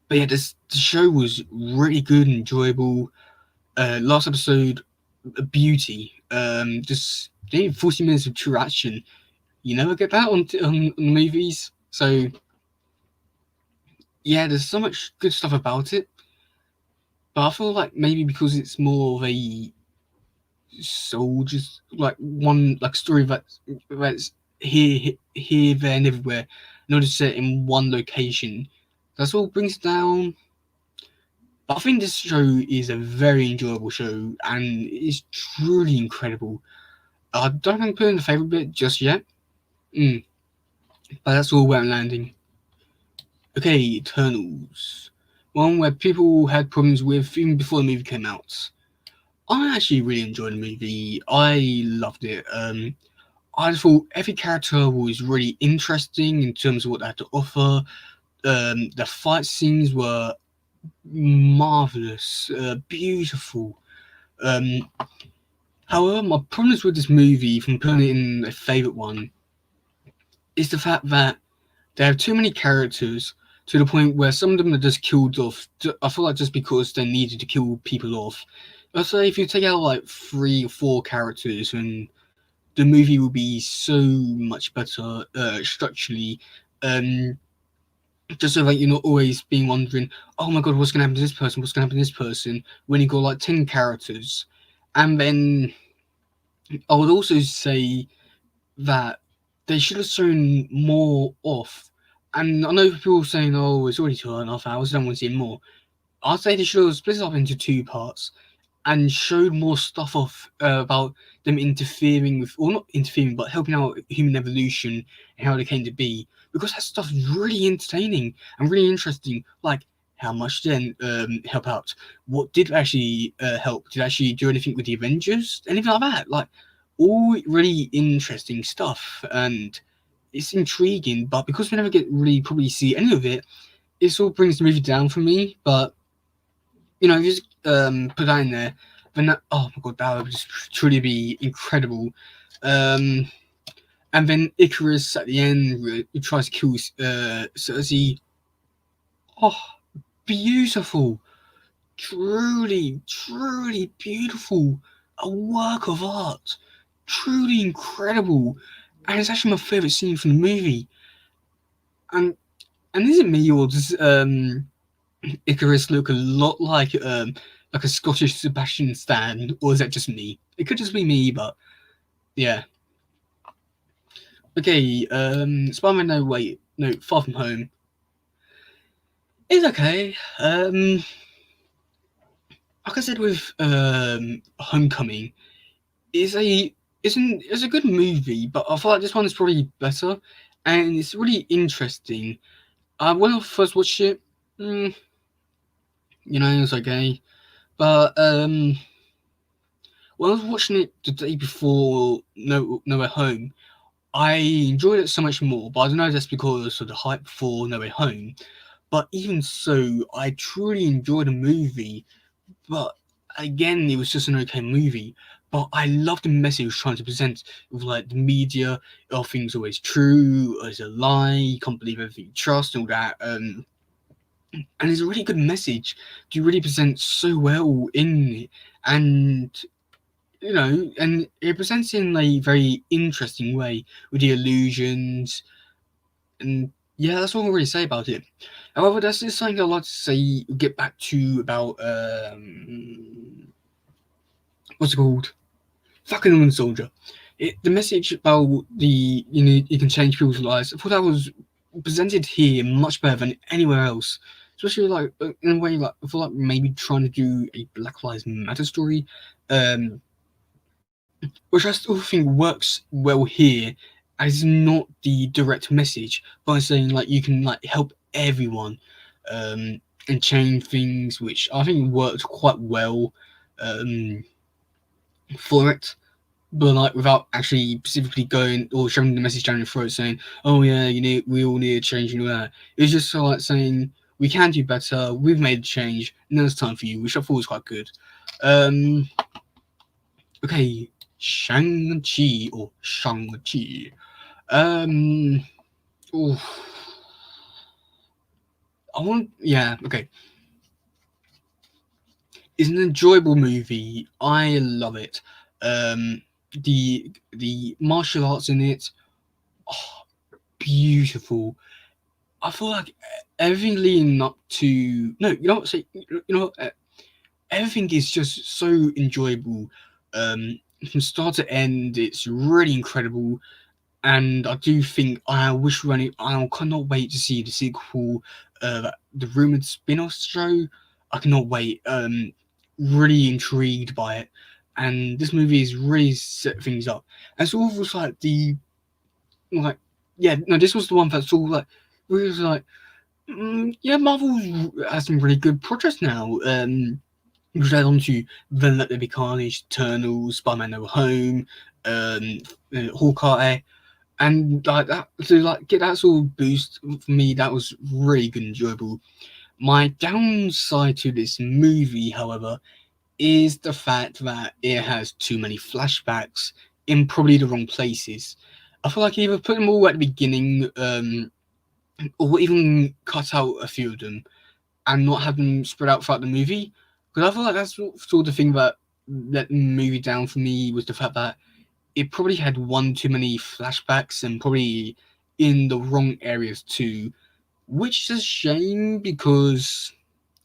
A: but yeah, the show was really good and enjoyable. Last episode, a beauty. Just 40 minutes of true action. You never get that on movies, so yeah, there's so much good stuff about it, but I feel like maybe because it's more of a soldiers like one like story that's here, there, and everywhere, not just set in one location. That's all brings down. But I think this show is a very enjoyable show and it's truly incredible. I don't think I'm putting the favorite bit just yet, but that's all where I'm landing. Okay, Eternals, one where people had problems with even before the movie came out. I actually really enjoyed the movie. I loved it. I thought every character was really interesting in terms of what they had to offer. The fight scenes were marvelous, beautiful. Um, However, my problems with this movie, from putting it in a favorite one, is the fact that they have too many characters to the point where some of them are just killed off. I feel like just because they needed to kill people off. I'd say if you take out like 3 or 4 characters, and the movie will be so much better structurally. Um, just so that you're not always being wondering, oh my god, what's going to happen to this person? What's going to happen to this person? When you got like 10 characters, and then I would also say that they should have shown more off. And I know people saying, "Oh, it's already 2.5 hours. I don't want to see more." I'd say they should have split it up into 2 parts and showed more stuff off about them interfering with, or not interfering, but helping out human evolution and how they came to be. Because that stuff is really entertaining and really interesting. Like, how much did help out? What did actually help? Did it actually do anything with the Avengers? Anything like that? Like, all really interesting stuff. And it's intriguing, but because we never get really probably see any of it, it sort of brings the movie down for me. But if you just put that in there, then oh my god, that would just truly be incredible. Um, And then Icarus at the end tries to kill Cersei. Oh, beautiful. Truly, truly beautiful. A work of art. Truly incredible. And it's actually my favourite scene from the movie. And is it me, or does Icarus look a lot like a Scottish Sebastian Stan, or is that just me? It could just be me, but yeah. Okay, Spider-Man No Wait, no, Far From Home. It's okay. Like I said with Homecoming, is a it's a good movie, but I feel like this one is probably better, and it's really interesting. When I first watched it, mm, it was okay, but when I was watching it the day before No Way Home, I enjoyed it so much more. But I don't know if that's because of the hype before No Way Home. But even so, I truly enjoyed the movie. But again, it was just an okay movie. But I love the message it was trying to present with like the media, things always true, it's a lie, you can't believe everything you trust, and all that. And it's a really good message. You really present so well in it, and and it presents in a very interesting way with the illusions, and yeah, that's all I really say about it. However, that's just something I'd like to say. Get back to about what's it called? Fucking Woman Soldier. The message about you can change people's lives. I thought that was presented here much better than anywhere else. Especially like in a way like I feel like maybe trying to do a Black Lives Matter story, um, which I still think works well here, as not the direct message by saying like you can like help everyone, and change things, which I think worked quite well um, for it. But like without actually specifically going or shoving the message down your throat, saying, "Oh yeah, we all need a change and all that." It's just so like saying we can do better. We've made a change. Now it's time for you, which I thought was quite good. Um, okay, Shang-Chi or Shang-Chi. Um, oof. Okay. It's an enjoyable movie. I love it. Um, the martial arts in it, oh, beautiful. I feel like everything leading up to no, you know what? Say, everything is just so enjoyable. From start to end, it's really incredible. And I do think I wish running. I cannot wait to see the sequel, the rumored spin-off show. I cannot wait. Really intrigued by it, and this movie has really set things up. And it's almost like like yeah, no, this was the one that's all like really was like yeah, Marvel has some really good projects now. Which led on to then Let There Be Carnage, Eternals, Spider-Man No Home, um, Hawkeye, and like that to like get that sort of boost for me, that was really good, enjoyable. My downside to this movie, however, is the fact that it has too many flashbacks in probably the wrong places. I feel like either put them all at the beginning, or even cut out a few of them and not have them spread out throughout the movie. Because I feel like that's sort of thing that let the movie down for me, was the fact that it probably had one too many flashbacks and probably in the wrong areas too, which is a shame because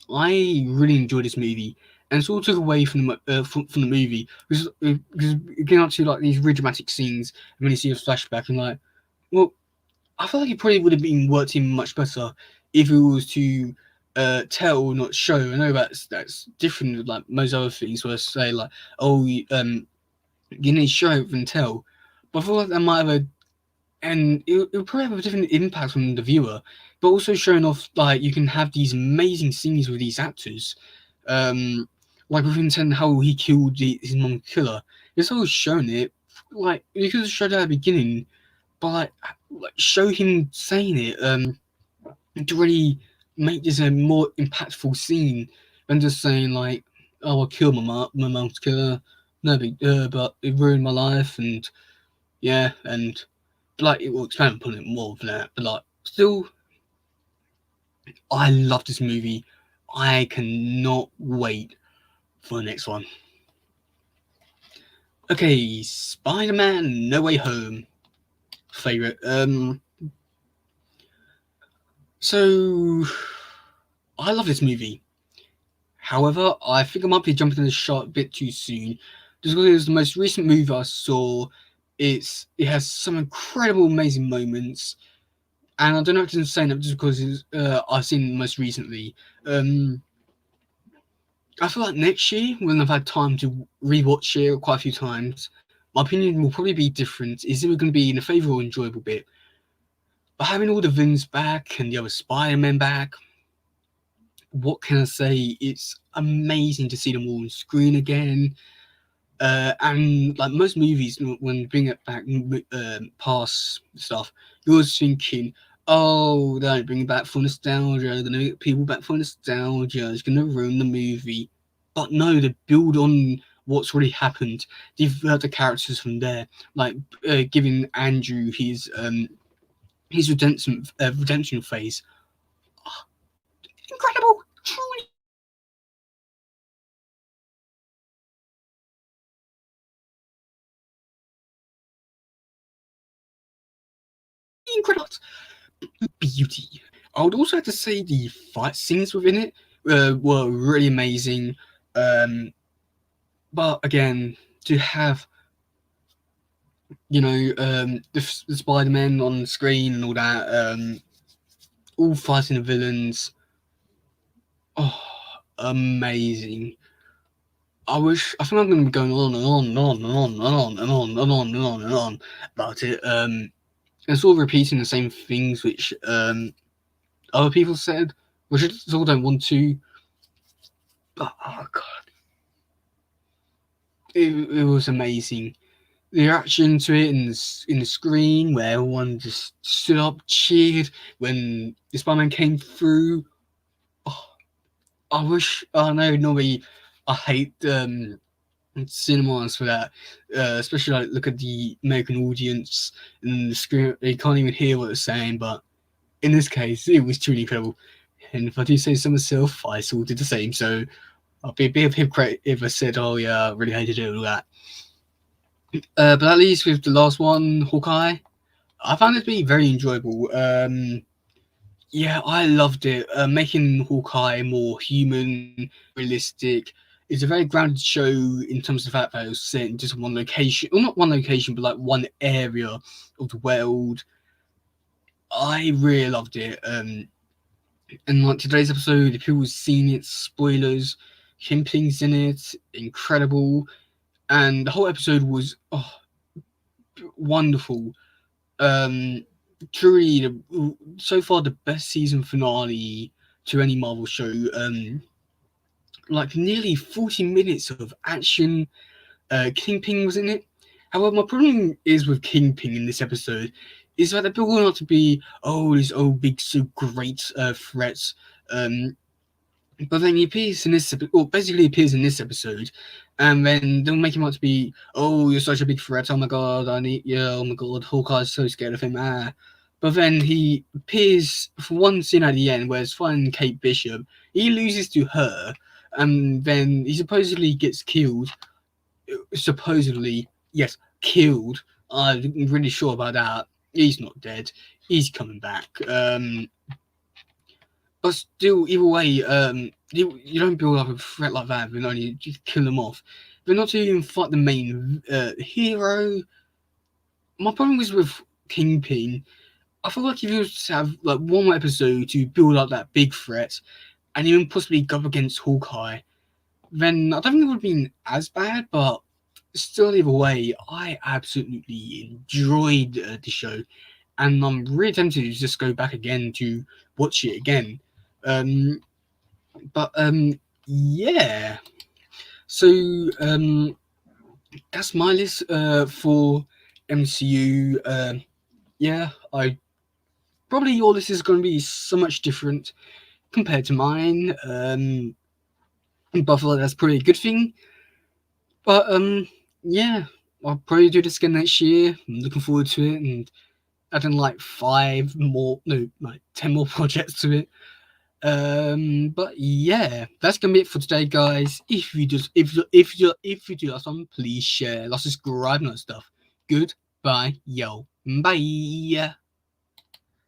A: I really enjoyed this movie, and sort of took away from the movie because getting up to like these really dramatic scenes, and when you see a flashback, and like, well, I feel like it probably would have been worked in much better if it was to tell, not show. I know that's different with like most other things, where I say like, oh, you need to show than tell, but I feel like that might have and it will probably have a different impact on the viewer, but also showing off like you can have these amazing scenes with these actors, um, like with him how he killed his mom killer. It's always shown it, like you could have showed it at the beginning, but like show him saying it, to really make this a more impactful scene than just saying like, "Oh, I killed my mom's killer." No big, but it ruined my life, and yeah, and like it will expand upon it more than that, but like still, I love this movie. I cannot wait for the next one. Okay, Spider-Man: No Way Home. Favorite. So I love this movie. However, I think I might be jumping in the shot a bit too soon, just because it was the most recent movie I saw. It has some incredible, amazing moments, and I don't know if it's saying that just because I've seen it most recently. Um, I feel like next year, when I've had time to rewatch it quite a few times, my opinion will probably be different. Is it going to be in a favour or enjoyable bit? But having all the villains back and the other Spider-Man back, what can I say? It's amazing to see them all on screen again. And like most movies, when you bring it back past stuff, you're always thinking, oh, they don't bring it back for nostalgia. They're gonna get people back for nostalgia. It's gonna ruin the movie. But no, they build on what's already happened. Develop the characters from there, like giving Andrew his redemption phase. Oh, incredible, truly incredible. Beauty. I would also have to say the fight scenes within it were really amazing. Um, but again, to have the Spider-Man on screen and all that, all fighting the villains, oh, amazing. I think I'm going to be going on and on and on and on and on and on and on and on and on about it. And sort of repeating the same things which other people said, which I still don't want to. But oh god, it was amazing. The reaction to it in the screen, where everyone just stood up, cheered when the Spider-Man came through. Oh, I wish. I know normally I hate cinemas for that, especially like look at the American audience and the screen. They can't even hear what they're saying, but in this case, it was truly incredible. And if I do say so myself, I still did the same. So I'll be a bit of a hypocrite if I said, "Oh yeah, I really hated it all that." But at least with the last one, Hawkeye, I found it to be very enjoyable. Yeah, I loved it. Making Hawkeye more human, realistic. It's a very grounded show in terms of the fact that it was set in just one location, well, not one location, but like one area of the world. I really loved it. And like today's episode, if people have seen it, spoilers, Kingpin's in it, incredible, and the whole episode was wonderful. Um, Truly, so far the best season finale to any Marvel show. Like nearly 40 minutes of action. Kingpin was in it. However, my problem is with Kingpin in this episode is that they're building up to be this big so great threat. Um, but then he appears in this, or basically appears in this episode, and then they'll make him out to be, oh, you're such a big threat. Oh my god, I need you. Oh my god, Hawkeye's so scared of him. Ah. But then he appears for one scene at the end where it's fighting Kate Bishop. He loses to her, and then he supposedly gets killed. Supposedly, yes, killed. I'm really sure about that. He's not dead. He's coming back. But still, either way, you don't build up a threat like that and only just kill them off. But not to even fight the main hero. My problem is with Kingpin. I feel like if you was to have like one more episode to build up that big threat, and even possibly go up against Hawkeye, then I don't think it would have been as bad. But still, either way, I absolutely enjoyed the show, and I'm really tempted to just go back again to watch it again. Um, but yeah. So that's my list for MCU. Yeah, I probably your list is going to be so much different compared to mine. But I feel like that's probably a good thing. But yeah, I'll probably do this again next year. I'm looking forward to it, and adding like 5 more, no, like 10 more projects to it. But yeah, that's gonna be it for today, guys. If you do like something, please share, like, subscribe, and that stuff. Goodbye, yo, bye.